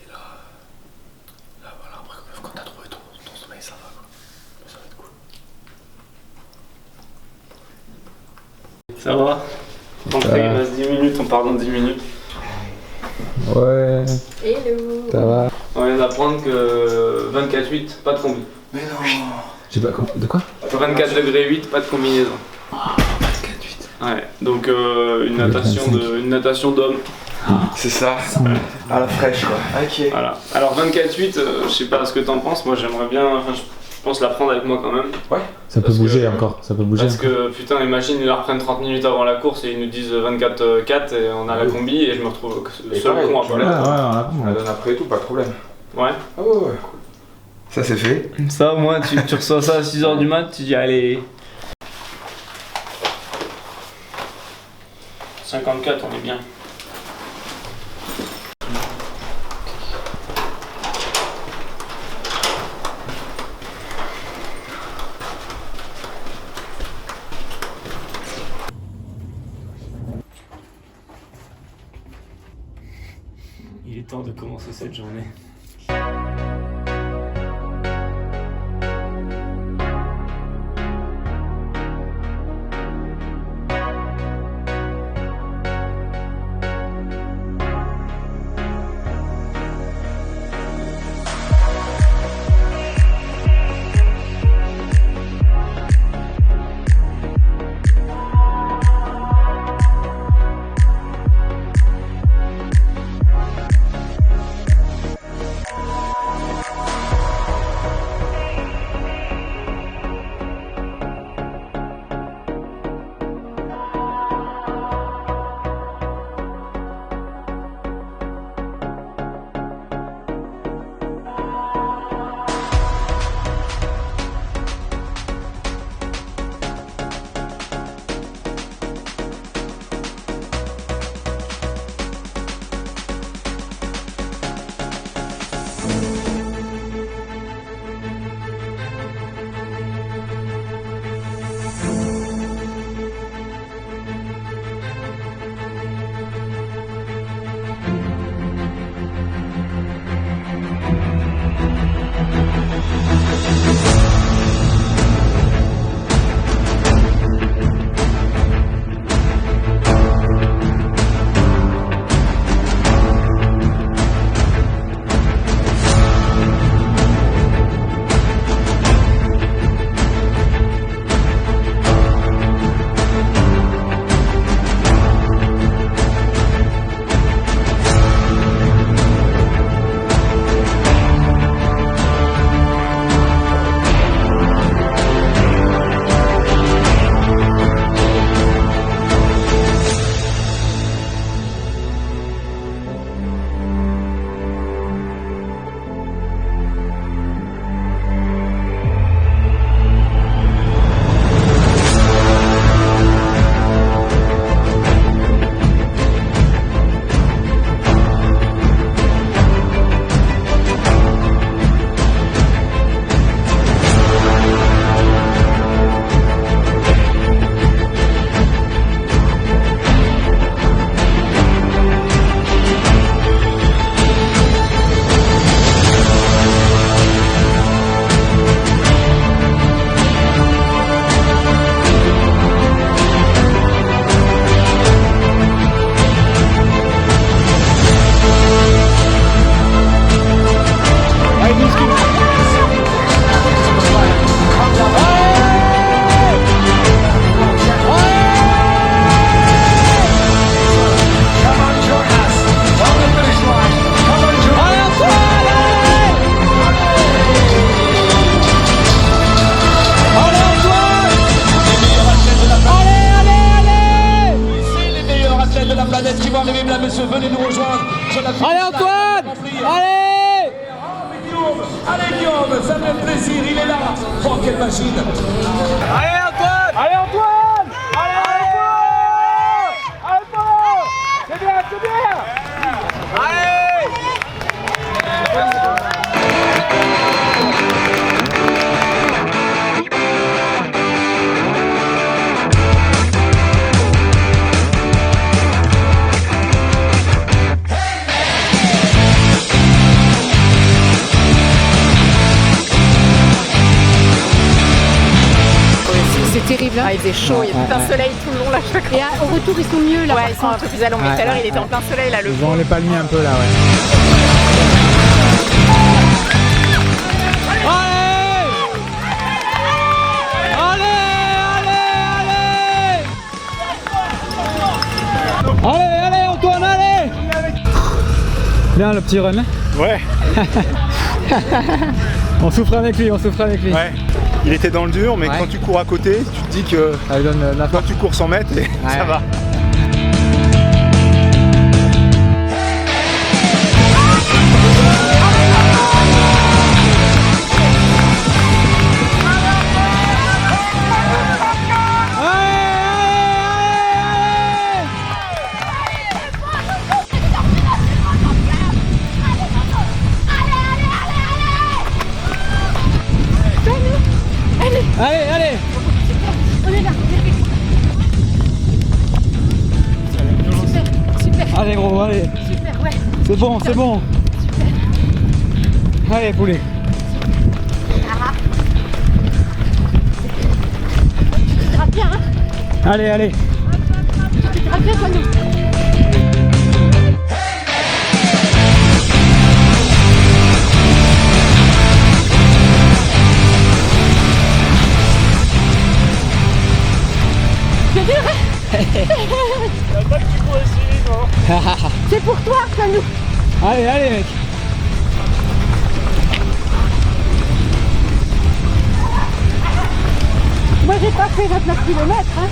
Speaker 1: Et là voilà, après quand t'as trouvé ton sommeil ça va quoi. Ça va être cool. Ça va? Il reste 10 minutes, on part dans 10 minutes.
Speaker 6: Ouais,
Speaker 3: Hello.
Speaker 6: ça va.
Speaker 1: On vient d'apprendre que 24-8, pas de combi.
Speaker 2: Mais non.
Speaker 6: J'ai pas compris. De quoi?
Speaker 1: 24 degrés 8, pas de combinaison.
Speaker 2: 24-8.
Speaker 1: Ouais, donc une natation d'homme.
Speaker 2: C'est ça, à la fraîche quoi. Ok.
Speaker 1: Voilà. Alors 24-8, je sais pas ce que t'en penses, moi j'aimerais bien, enfin, je pense la prendre avec moi quand même.
Speaker 2: Ouais.
Speaker 6: Ça peut bouger encore, ça peut bouger.
Speaker 1: Parce que putain, imagine, ils la reprennent 30 minutes avant la course et ils nous disent 24-4 et on a la combi et je me retrouve seul con à parler.
Speaker 2: On la donne après et tout, pas de problème.
Speaker 1: Ouais.
Speaker 2: Ah ouais, cool. Ça c'est fait.
Speaker 1: Ça, moi, tu reçois ça à 6h du mat, tu dis allez. 54, on est bien. Il est temps de commencer cette journée.
Speaker 7: Allez Antoine! Allez!
Speaker 8: Allez Guillaume, ça me fait plaisir, il est là. Oh quelle machine.
Speaker 7: Allez Antoine! Allez Antoine! Allez Antoine! Allez Antoine! C'est bien, c'est bien! Allez!
Speaker 3: C'est terrible, hein. Il faisait chaud, il y avait plein soleil tout le long là. Et au retour, ils sont mieux là. Ouais, ils sont un peu plus allongés. Tout à l'heure, il était en plein soleil là.
Speaker 6: Ils ont les palmiers un peu là, ouais.
Speaker 7: Allez! Allez! Allez! Bien le petit run.
Speaker 9: Ouais.
Speaker 7: On souffre avec lui, on souffre avec lui.
Speaker 9: Ouais. Il était dans le dur, mais
Speaker 7: Ouais.
Speaker 9: quand tu cours à côté, tu te dis que
Speaker 7: Ça lui donne de la
Speaker 9: toi
Speaker 7: force.
Speaker 9: tu cours 100 mètres et ça va.
Speaker 7: Allez, allez.
Speaker 3: On est là. Super, super,
Speaker 7: Allez gros, allez.
Speaker 3: super, ouais.
Speaker 7: C'est bon, c'est bon. Allez poulet.
Speaker 3: Tu iras bien, hein.
Speaker 7: Allez, allez.
Speaker 3: Tu iras bien, toi, nous. C'est dur, hein. C'est pour toi, ça nous.
Speaker 7: Allez, allez mec.
Speaker 3: Moi, j'ai pas fait 29 km, hein.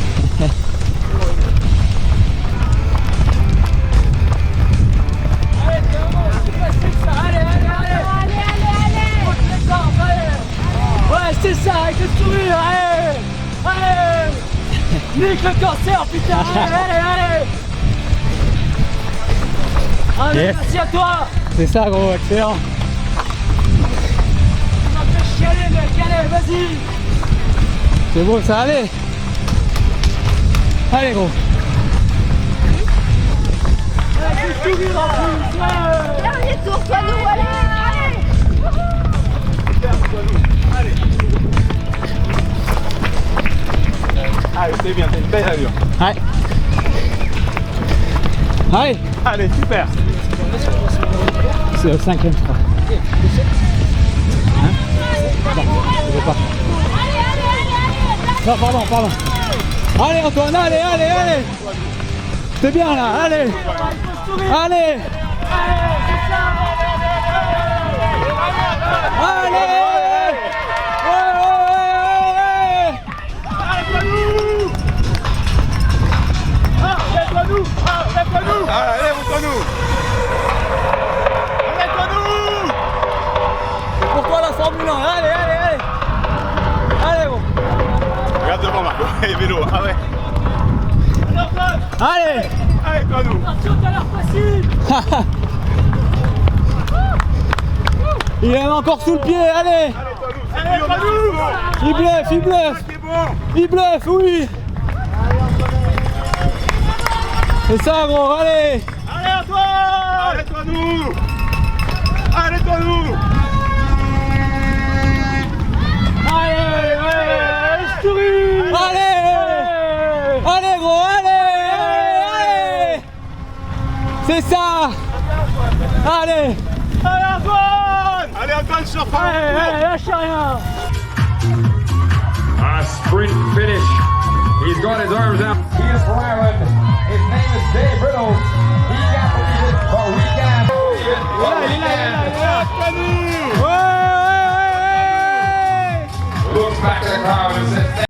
Speaker 7: Ouais, c'est ça, avec le sourire, allez. Allez. Nique le cancer, putain. Allez, allez, allez. Allez, merci à toi. C'est ça gros, excellent. Tu m'as fait chialer mec, allez, vas-y. C'est beau ça, allez. Allez gros. Avec le sourire en plus, ouais.
Speaker 3: Dernier tour, toi, nous, allez, allez.
Speaker 9: Allez, c'est bien, t'as une belle allure.
Speaker 7: Ouais. Allez.
Speaker 9: Allez, super.
Speaker 7: C'est le 5e je crois. Hein? Non, je veux pas. Non, pardon, pardon. Allez Antoine, allez, allez, allez. C'est bien là, allez. Allez. Allez.
Speaker 9: Allez, montre-nous.
Speaker 7: C'est pour toi la Formule 1, allez, allez, allez. Allez bon.
Speaker 9: Regarde devant Marco, et vélo, ah ouais.
Speaker 7: Allez.
Speaker 9: Allez, toi nous.
Speaker 7: Il est encore sous le pied, allez.
Speaker 9: Allez, toi nous.
Speaker 7: Il bluffe, il bluffe.
Speaker 9: C'est bon.
Speaker 7: Il bluffe, oui. C'est ça gros, allez.
Speaker 9: Allez, Antoine. Allez, toi nous. Allez, toi nous.
Speaker 7: Allez, allez, allez, allez gros, allez, allez, allez. C'est ça. Allez.
Speaker 9: Allez, Antoine. Allez, Antoine, surprends.
Speaker 7: Allez, allez, lâche rien.
Speaker 5: A sprint finish. He's got his arms out. He is from Ireland. His name is Dave Riddle. He can't believe it, but we can. Looks back at the crowd and says,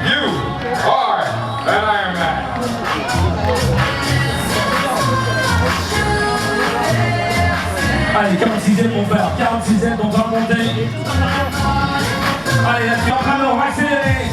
Speaker 5: you are an Ironman.
Speaker 8: Allez, 46e mon père, 46e, on va monter. Allez, la suite en train de on va accélérer.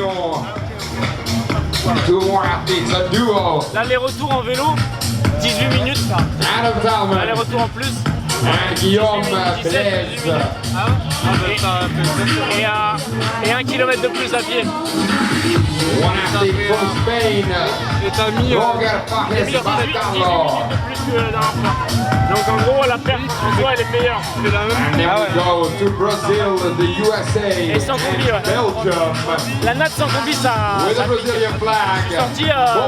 Speaker 5: champion. Two more athletes, a duo.
Speaker 1: L'aller-retour en vélo, 18 minutes.
Speaker 5: Adam Talman
Speaker 1: L'aller-retour en plus.
Speaker 5: and Guillaume
Speaker 1: 17,
Speaker 5: Blaise.
Speaker 1: 18 minutes. Et 1 kilomètre de plus à pied.
Speaker 5: One athlete from Spain, Roger Pajes
Speaker 1: 18
Speaker 5: Barcarlo.
Speaker 1: minutes de plus que la dernière fois. Donc en gros, la perte en soi, elle est meilleure.
Speaker 5: And then we go to Brazil, the USA,
Speaker 1: Et sans combi, ouais.
Speaker 5: and Belgium.
Speaker 1: La natte sans combi, ça.
Speaker 5: With
Speaker 1: ça
Speaker 5: the Brazilian flag,
Speaker 1: sorti,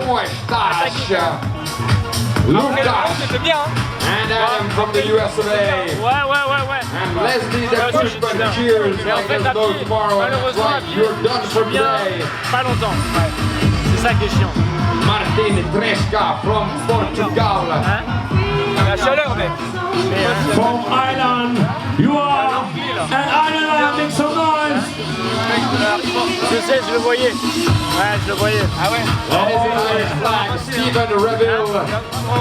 Speaker 5: Como Estas, Lucas,
Speaker 1: C'était bien, hein.
Speaker 5: and Adam from the USA.
Speaker 1: Ouais.
Speaker 5: And Leslie the
Speaker 1: Ouais,
Speaker 5: Cushman
Speaker 1: c'est
Speaker 5: cheers
Speaker 1: Mais en
Speaker 5: like
Speaker 1: fait,
Speaker 5: there's
Speaker 1: à
Speaker 5: no
Speaker 1: pied,
Speaker 5: tomorrow. And it's
Speaker 1: malheureusement, à
Speaker 5: like
Speaker 1: pied,
Speaker 5: you're done for
Speaker 1: je viens
Speaker 5: today.
Speaker 1: pas longtemps. C'est ça qui est chiant.
Speaker 5: Martin Tresca from Portugal.
Speaker 1: La chaleur, mec.
Speaker 8: From Ireland, you are an Ireland, make some noise.
Speaker 1: Je sais, je le voyais. Ouais, je le voyais. Ah ouais.
Speaker 5: That is an Irish flag, Stephen Reville.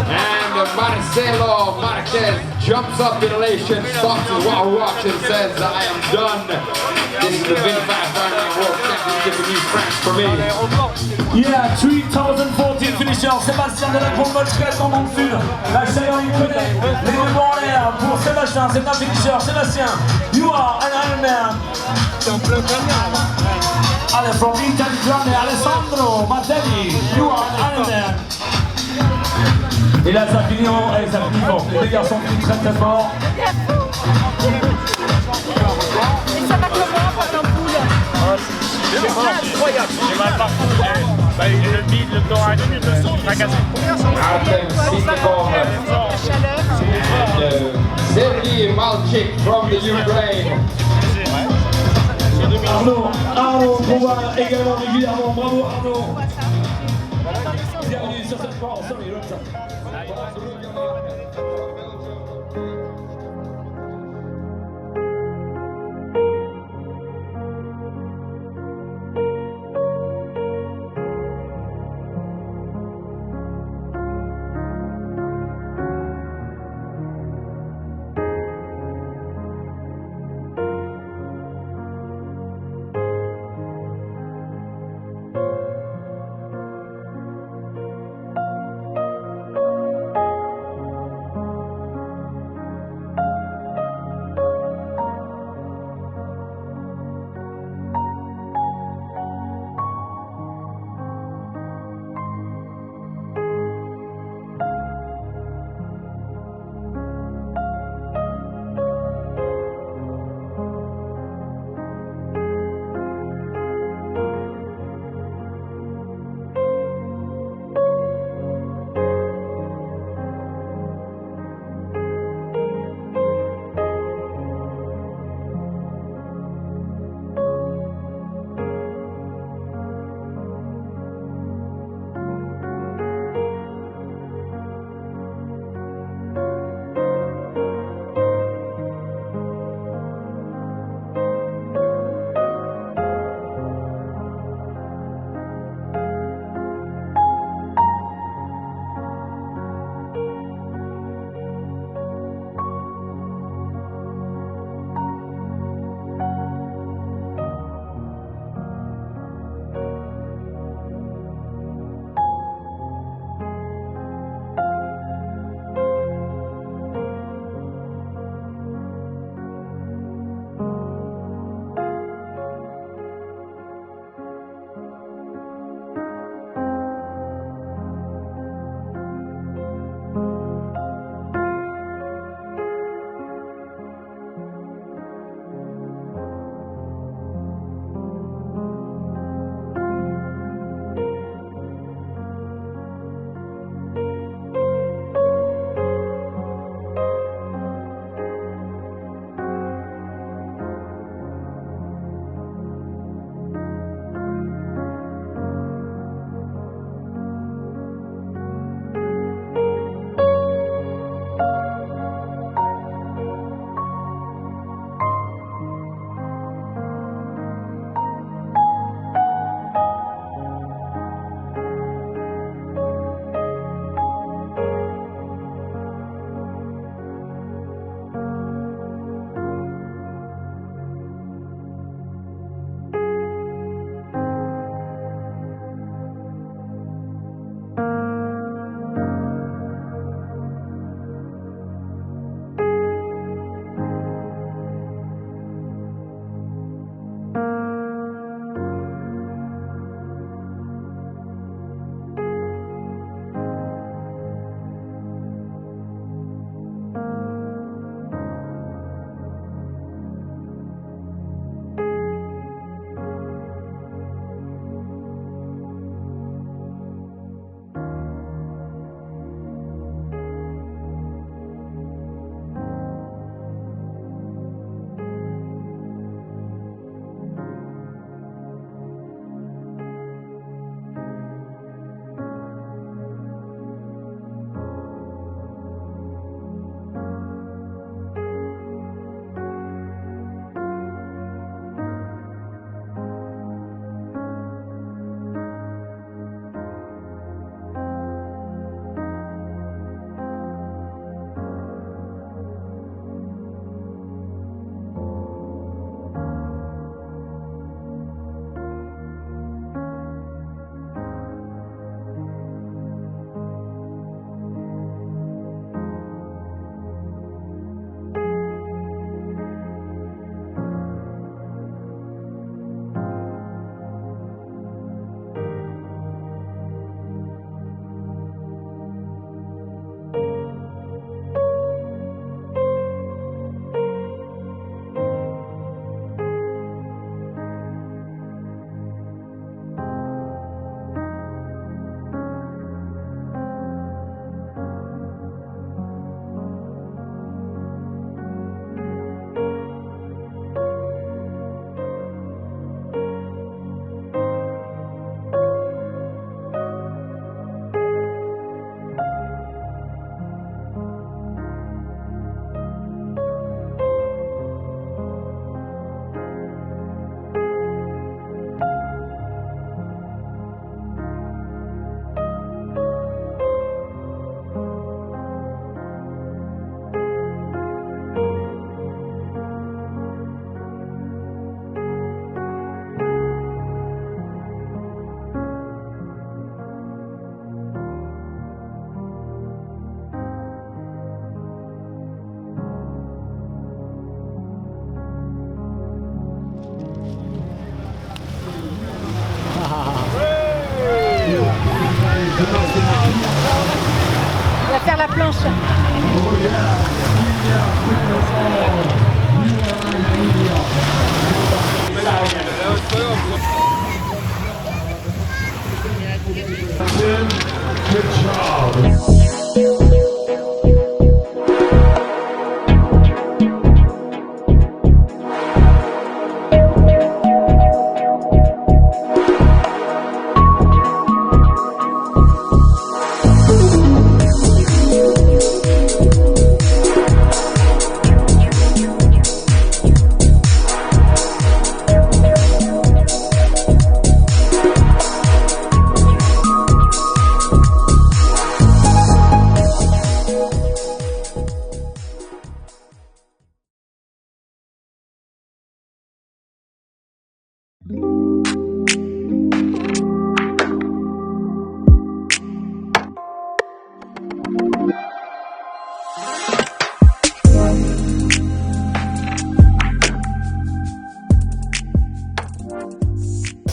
Speaker 5: And Marcelo Marquez jumps up in elation, stops his watch and says, I am done. This is the VinFast Ironman World Championship in East France for me.
Speaker 8: Yeah, 3014 finisher, Sébastien de la Grande Volkswagen en Monde Sud. La chaleur, il connaît. Les deux en l'air pour Sébastien, c'est un finisher. Sébastien, you are an Ironman.
Speaker 1: C'est en plein gagnant.
Speaker 8: Allez, from Italy, grande Alessandro Martelli, you are an Ironman. Et là, ça finit fort. Les garçons finissent très très fort.
Speaker 3: Et ça va comment, par poule?
Speaker 1: C'est incroyable. J'ai mal partout. Le bide, le thorax, je me suis fracassé.
Speaker 5: Artem Sitikov
Speaker 3: La chaleur.
Speaker 5: and Sergei Malchik from the Ukraine.
Speaker 8: Arnaud, qu'on voit également régulièrement. Bravo Arnaud. Bienvenue sur cette course.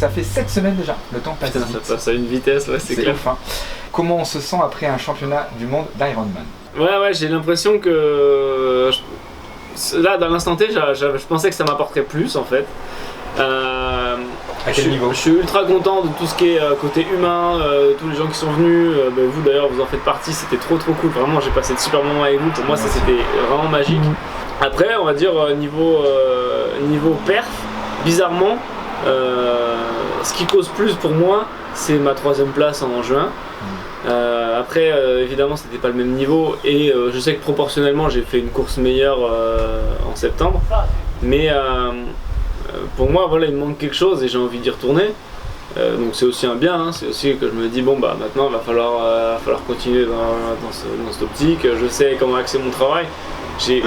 Speaker 2: Ça fait 7 semaines déjà, le temps passe
Speaker 1: Putain,
Speaker 2: vite.
Speaker 1: ça passe à une vitesse, ouais, c'est clair.
Speaker 2: ouf, hein. Comment on se sent après un championnat du monde d'Ironman?
Speaker 1: Ouais, j'ai l'impression que là, dans l'instant T, je pensais que ça m'apporterait plus en fait.
Speaker 2: À quel niveau?
Speaker 1: Je suis ultra content de tout ce qui est côté humain, tous les gens qui sont venus. Vous d'ailleurs, vous en faites partie, c'était trop cool. Vraiment, j'ai passé de super moments avec vous. Pour moi, ça c'était vraiment magique. Après, on va dire niveau perf, bizarrement, ce qui cause plus pour moi, c'est ma 3ème place en juin. Après, évidemment, c'était pas le même niveau et je sais que proportionnellement, j'ai fait une course meilleure en septembre. Mais pour moi, voilà, il me manque quelque chose et j'ai envie d'y retourner. Donc c'est aussi un bien, hein. C'est aussi que je me dis bon bah maintenant il va falloir continuer dans cette optique. Je sais comment axer mon travail. J'ai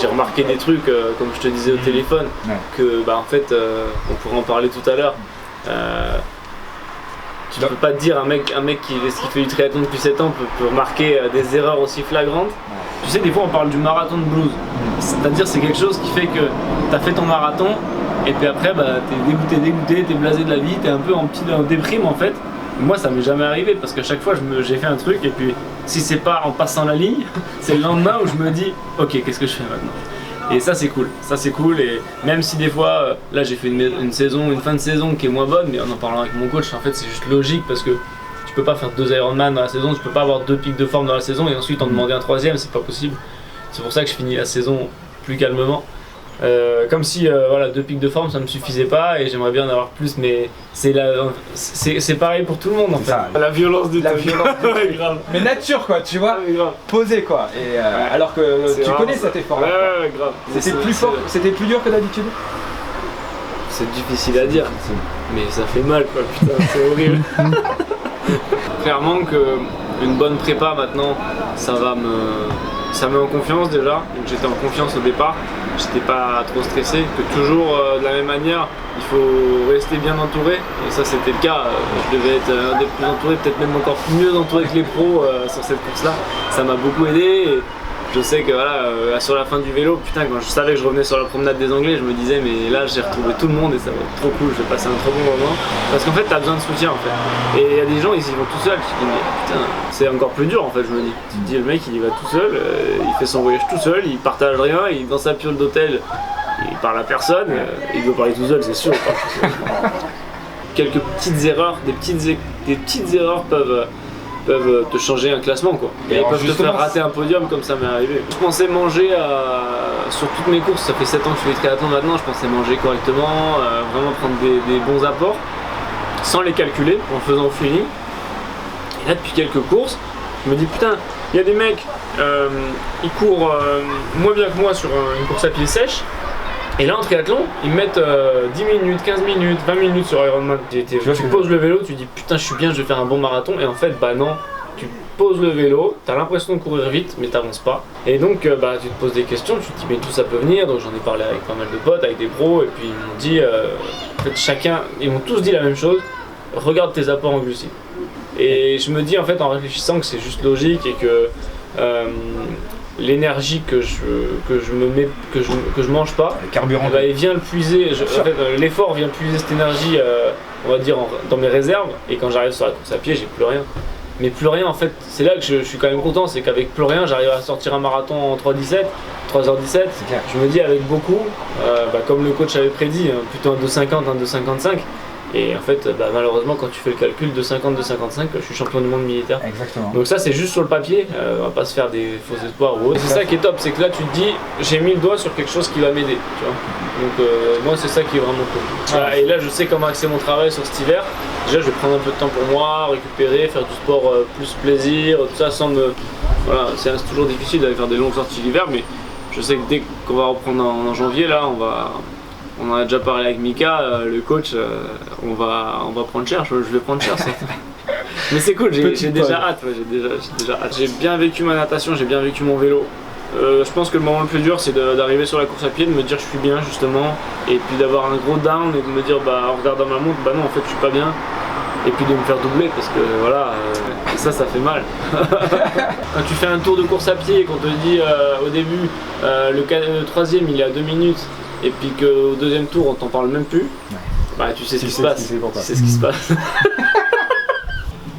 Speaker 1: remarqué des trucs, comme je te disais au téléphone, que bah en fait on pourrait en parler tout à l'heure. Tu ne peux pas te dire un mec qui fait du triathlon depuis 7 ans peut remarquer des erreurs aussi flagrantes. Tu sais, des fois on parle du marathon de blues. C'est-à-dire c'est quelque chose qui fait que tu as fait ton marathon et puis après bah, t'es dégoûté, t'es blasé de la vie, t'es un peu en déprime en fait. Moi ça m'est jamais arrivé parce qu'à chaque fois j'ai fait un truc et puis si c'est pas en passant la ligne, c'est le lendemain où je me dis ok, qu'est-ce que je fais maintenant? Et ça c'est cool, et même si des fois, là j'ai fait une fin de saison qui est moins bonne, mais en parlant avec mon coach, en fait c'est juste logique parce que tu peux pas faire 2 Ironman dans la saison, tu peux pas avoir 2 pics de forme dans la saison et ensuite en demander un 3ème, c'est pas possible. C'est pour ça que je finis la saison plus calmement. Comme si voilà, 2 pics de forme ça me suffisait pas et j'aimerais bien en avoir plus, mais c'est pareil pour tout le monde en fait.
Speaker 2: Ça,
Speaker 1: la violence du
Speaker 2: truc.
Speaker 1: Ouais, grave.
Speaker 2: Mais nature quoi, tu vois, posé quoi. Et alors que tu connais cet effort là.
Speaker 1: Ouais, grave.
Speaker 2: C'était plus fort, c'était plus dur que d'habitude.
Speaker 1: C'est difficile à dire, mais ça fait mal quoi, putain, c'est horrible. Clairement qu'une bonne prépa maintenant, ça met en confiance déjà. Donc j'étais en confiance au départ, j'étais pas trop stressé, que toujours de la même manière, il faut rester bien entouré. Et ça c'était le cas, je devais être un des plus entourés, peut-être même encore mieux entouré que les pros sur cette course-là. Ça m'a beaucoup aidé. Et je sais que voilà, sur la fin du vélo, putain, quand je savais que je revenais sur la promenade des Anglais, je me disais mais là j'ai retrouvé tout le monde et ça va être trop cool, je vais passer un trop bon moment. Parce qu'en fait t'as besoin de soutien en fait. Et il y a des gens, ils y vont tout seuls, tu te dis mais putain, c'est encore plus dur en fait, je me dis. Tu te dis le mec il y va tout seul, il fait son voyage tout seul, il partage rien, il est dans sa piole d'hôtel, il parle à personne, il veut parler tout seul c'est sûr. Quelques peties erreurs, des petites erreurs peuvent te changer un classement quoi. Et ils peuvent te faire rater un podium comme ça m'est arrivé. Je pensais manger sur toutes mes courses, ça fait 7 ans que je fais du triathlon maintenant, je pensais manger correctement, vraiment prendre des bons apports, sans les calculer, en faisant au feeling. Et là depuis quelques courses, je me dis putain, il y a des mecs, ils courent moins bien que moi sur une course à pied sèche. Et là en triathlon, ils me mettent 10 minutes, 15 minutes, 20 minutes sur Ironman. Tu poses le vélo, tu dis putain je suis bien, je vais faire un bon marathon. Et en fait bah non, tu poses le vélo, t'as l'impression de courir vite mais t'avances pas. Et donc bah tu te poses des questions, tu te dis mais d'où ça peut venir. Donc j'en ai parlé avec pas mal de potes, avec des pros. Et puis ils m'ont dit, en fait ils m'ont tous dit la même chose, regarde tes apports en glucides. Et je me dis en fait en réfléchissant que c'est juste logique et que l'énergie que je mange pas, le carburant, bah, il vient le puiser. En fait, l'effort vient puiser cette énergie, on va dire dans mes réserves. Et quand j'arrive sur la course à pied, j'ai plus rien. Mais plus rien en fait. C'est là que je suis quand même content, c'est qu'avec plus rien, j'arrive à sortir un marathon en 3h17. Je me dis avec beaucoup, comme le coach avait prédit, plutôt un 2,50, un 2,55. Et en fait, malheureusement, quand tu fais le calcul, 2,50, 2,55, je suis champion du monde militaire.
Speaker 2: Exactement.
Speaker 1: Donc ça, c'est juste sur le papier, on va pas se faire des faux espoirs ou autre. C'est ça qui est top, c'est que là, tu te dis, j'ai mis le doigt sur quelque chose qui va m'aider, tu vois. Donc moi, c'est ça qui est vraiment cool. Voilà, et là, je sais comment axer mon travail sur cet hiver. Déjà, je vais prendre un peu de temps pour moi, récupérer, faire du sport plus plaisir, tout ça, sans me... Voilà, c'est toujours difficile d'aller faire des longues sorties l'hiver, mais je sais que dès qu'on va reprendre en janvier, là, on en a déjà parlé avec Mika, le coach, on va prendre cher, je vais prendre cher ça. Mais c'est cool, j'ai déjà hâte, ouais, j'ai déjà hâte. J'ai bien vécu ma natation, j'ai bien vécu mon vélo. Je pense que le moment le plus dur, c'est d'arriver sur la course à pied, de me dire je suis bien justement, et puis d'avoir un gros down et de me dire en regardant ma montre, non en fait je suis pas bien, et puis de me faire doubler parce que voilà, ça fait mal. Quand tu fais un tour de course à pied et qu'on te dit au début le troisième il est à 2 minutes, et puis qu'au deuxième tour on t'en parle même plus, tu sais ce qui se passe. Tu sais ce qui se passe.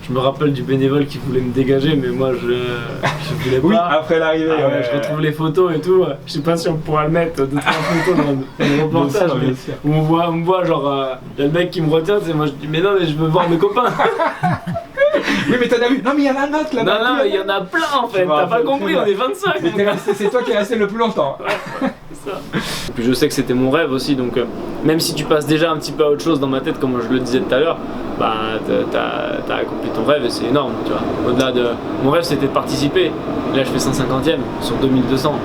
Speaker 1: Je me rappelle du bénévole qui voulait me dégager, mais moi je voulais pas.
Speaker 2: Oui, après l'arrivée.
Speaker 1: Je retrouve les photos et tout. Je sais pas si on pourra le mettre, 2-3 photos dans le reportage. Où on me voit genre, y a le mec qui me retient, moi je dis mais non, mais je veux voir mes copains.
Speaker 2: Oui, mais t'en as vu. Non, mais il y a la note là-bas.
Speaker 1: Non, il y en a plein en fait. T'as pas compris, on est 25.
Speaker 2: C'est toi qui es resté le plus longtemps.
Speaker 1: C'est ça. Et puis je sais que c'était mon rêve aussi, donc même si tu passes déjà un petit peu à autre chose dans ma tête, comme je le disais tout à l'heure, t'as accompli ton rêve et c'est énorme, tu vois. Au-delà de... Mon rêve c'était de participer. Là je fais 150e sur 2200.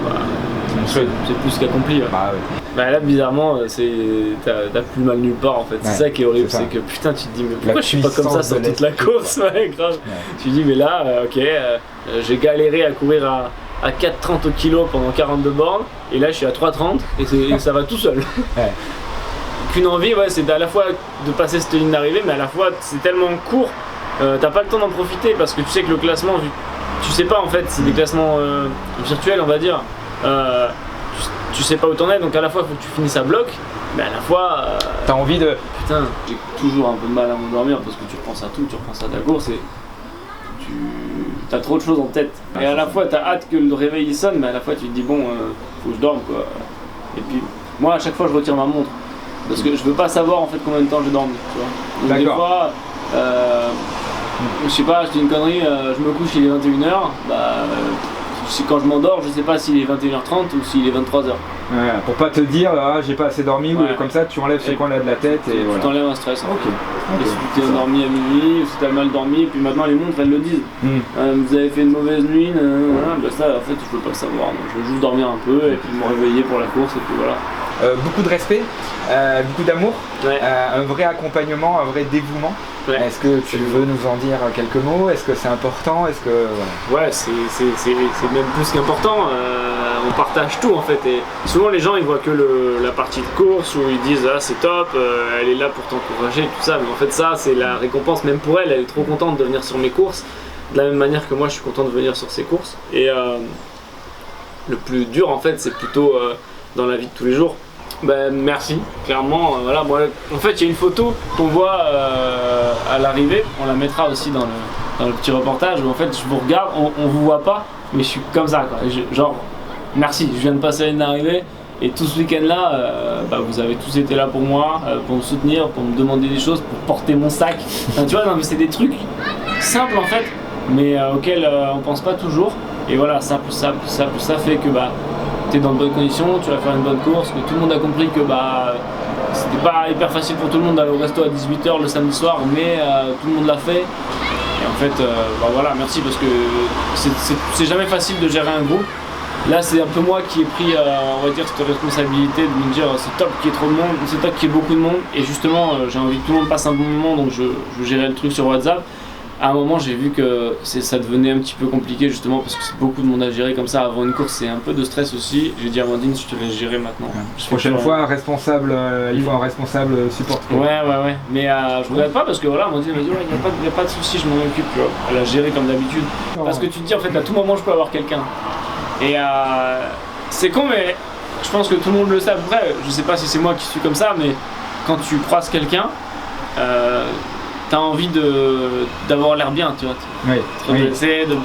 Speaker 1: C'est plus qu'accompli. Là bizarrement t'as plus mal nulle part en fait. C'est ça qui est horrible, c'est que putain tu te dis mais pourquoi je suis pas comme ça sur toute la course. Ouais, grave. Tu te dis mais là j'ai galéré à courir à 4,30 au kilo pendant 42 bornes et là je suis à 3,30 et ça va tout seul. Qu'une envie, c'est à la fois de passer cette ligne d'arrivée, mais à la fois c'est tellement court, t'as pas le temps d'en profiter parce que tu sais que le classement, tu sais pas en fait, c'est des classements virtuels on va dire, tu sais pas où t'en es, donc à la fois il faut que tu finisses à bloc, mais à la fois
Speaker 2: t'as envie de...
Speaker 1: Putain, j'ai toujours un peu de mal à m'endormir parce que tu repenses à tout, tu repenses à ta course et t'as trop de choses en tête. Et à la fois t'as hâte que le réveil sonne, mais à la fois tu te dis bon, faut que je dorme quoi. Et puis moi à chaque fois je retire ma montre. Parce que je veux pas savoir en fait combien de temps j'ai dormi, tu vois. Donc des fois, je sais pas, je dis une connerie, je me couche, il est 21h, quand je m'endors, je sais pas s'il est 21h30 ou s'il est 23h.
Speaker 2: Pour pas te dire, j'ai pas assez dormi, ou comme ça tu enlèves ce coin-là de la tête et voilà.
Speaker 1: Tu t'enlèves un stress. Et si tu t'es endormi à minuit, ou si t'as mal dormi, et puis maintenant les montres elles le disent. Vous avez fait une mauvaise nuit, ça en fait je veux pas le savoir, donc je veux juste dormir un peu et puis me réveiller pour la course et puis voilà.
Speaker 2: Beaucoup de respect, beaucoup d'amour, un vrai accompagnement, un vrai dévouement. Est-ce que tu veux nous en dire quelques mots? Est-ce que c'est important? Est-ce que
Speaker 1: c'est même plus qu'important. On partage tout en fait. Et souvent les gens ils voient que la partie de course où ils disent c'est top, elle est là pour t'encourager tout ça. Mais en fait ça c'est la récompense même pour elle. Elle est trop contente de venir sur mes courses. De la même manière que moi je suis content de venir sur ses courses. Et le plus dur en fait c'est plutôt dans la vie de tous les jours. Merci, clairement, voilà, moi, en fait il y a une photo qu'on voit à l'arrivée, on la mettra aussi dans le petit reportage où en fait je vous regarde, on vous voit pas, mais je suis comme ça quoi, genre merci, je viens de passer à une arrivée et tout ce week-end là, vous avez tous été là pour moi, pour me soutenir, pour me demander des choses, pour porter mon sac, enfin, tu vois, non mais c'est des trucs simples en fait, mais auxquels on pense pas toujours, et voilà, ça fait que t'es dans de bonnes conditions, tu vas faire une bonne course, que tout le monde a compris que c'était pas hyper facile pour tout le monde d'aller au resto à 18h le samedi soir, mais tout le monde l'a fait. Et en fait, voilà, merci parce que c'est jamais facile de gérer un groupe. Là, c'est un peu moi qui ai pris, on va dire, cette responsabilité de me dire c'est top qu'il y ait trop de monde, c'est top qu'il y ait beaucoup de monde. Et justement, j'ai envie que tout le monde passe un bon moment, donc je gérais le truc sur WhatsApp. À un moment, j'ai vu que ça devenait un petit peu compliqué justement parce que c'est beaucoup de monde à gérer comme ça avant une course, c'est un peu de stress aussi. J'ai dit à Amandine, je te laisse gérer maintenant.
Speaker 2: Prochaine fois, un responsable, il faut un responsable support.
Speaker 1: Ouais. Mais je regrette pas parce que voilà, Amandine m'a dit il n'y a pas de souci, je m'en occupe. Tu vois. Elle a géré comme d'habitude. Parce que tu te dis en fait à tout moment je peux avoir quelqu'un. Et c'est con, mais je pense que tout le monde le sait à peu près. Je sais pas si c'est moi qui suis comme ça, mais quand tu croises quelqu'un, t'as envie d'avoir l'air bien, tu vois. Oui.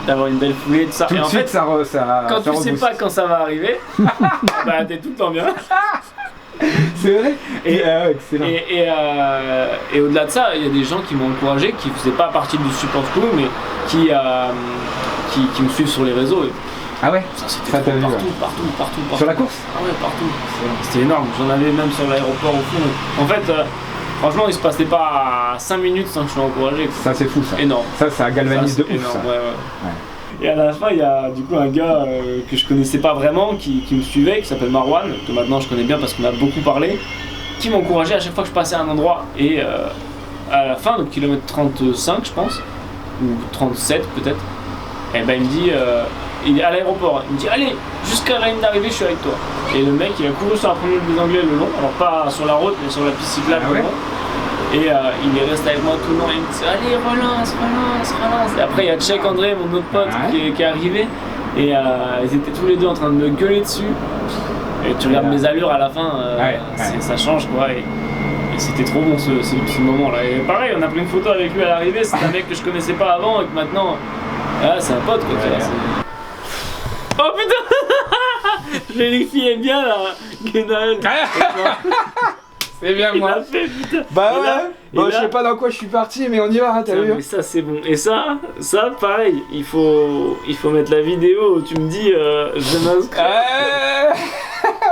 Speaker 1: D'avoir une belle foulée, tout ça.
Speaker 2: Tout
Speaker 1: et
Speaker 2: de
Speaker 1: en
Speaker 2: suite,
Speaker 1: fait,
Speaker 2: ça
Speaker 1: quand tu sais pas quand ça va arriver, t'es tout le temps bien.
Speaker 2: C'est vrai.
Speaker 1: Et,
Speaker 2: excellent.
Speaker 1: Et au-delà de ça, il y a des gens qui m'ont encouragé, qui ne faisaient pas partie du support crew, mais qui me suivent sur les réseaux.
Speaker 2: Ah ouais.
Speaker 1: Ça c'était
Speaker 2: Ça, t'as vu,
Speaker 1: partout.
Speaker 2: Sur la course.
Speaker 1: Ah ouais, partout. C'était énorme. J'en avais même sur l'aéroport au fond. En fait, franchement, il se passait pas 5 minutes sans que je sois encouragé.
Speaker 2: Ça c'est fou ça.
Speaker 1: Énorme.
Speaker 2: Ça galvanise de ouf.
Speaker 1: Énorme,
Speaker 2: Ça.
Speaker 1: ouais. Et à la fin, il y a du coup un gars que je connaissais pas vraiment, qui me suivait, qui s'appelle Marwan, que maintenant je connais bien parce qu'on a beaucoup parlé, qui m'encourageait à chaque fois que je passais à un endroit. Et à la fin, donc kilomètre 35 je pense, ou 37 peut-être, et ben il me dit, il est à l'aéroport, il me dit allez, jusqu'à la ligne d'arrivée je suis avec toi. Et le mec il a couru sur la promenade des Anglais le long, alors pas sur la route mais sur la piste cyclable le long. Et il est resté avec moi tout le long et il me dit allez relance. Et après il y a Cheikh André, mon autre pote qui est arrivé et ils étaient tous les deux en train de me gueuler dessus. Et tu regardes mes allures à la fin, ça change quoi. Et c'était trop bon ce moment là. Et pareil, on a pris une photo avec lui à l'arrivée, c'est un mec que je connaissais pas avant et que maintenant, c'est un pote quoi. Oh putain. Je vérifiais bien là, Guénaël.
Speaker 2: C'est bien moi.
Speaker 1: Fait, putain.
Speaker 2: Bah ouais. Bon,
Speaker 1: là,
Speaker 2: je sais pas dans quoi je suis parti, mais on y va, t'as vu.
Speaker 1: Mais ça c'est bon. Et ça pareil, il faut mettre la vidéo où tu me dis je m'inscris.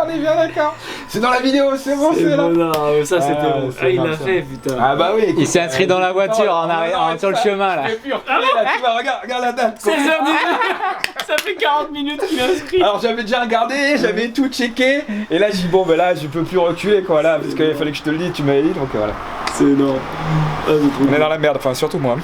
Speaker 2: On est bien d'accord. C'est dans la vidéo, c'est bon, c'est là.
Speaker 1: Non, ça c'était bon. Il l'a fait, putain.
Speaker 2: Ah bah oui.
Speaker 6: Il s'est inscrit dans la voiture en arrière, sur le chemin là.
Speaker 2: Tu vois, regarde la date.
Speaker 1: 16h18. Ça fait 40 minutes qu'il est inscrit.
Speaker 2: Alors j'avais déjà regardé, j'avais tout checké. Et là j'ai dit bon, bah là je peux plus reculer quoi, là, parce qu'il fallait que je te le dise, tu m'avais dit, donc voilà.
Speaker 1: C'est énorme.
Speaker 2: On est dans la merde, enfin surtout moi.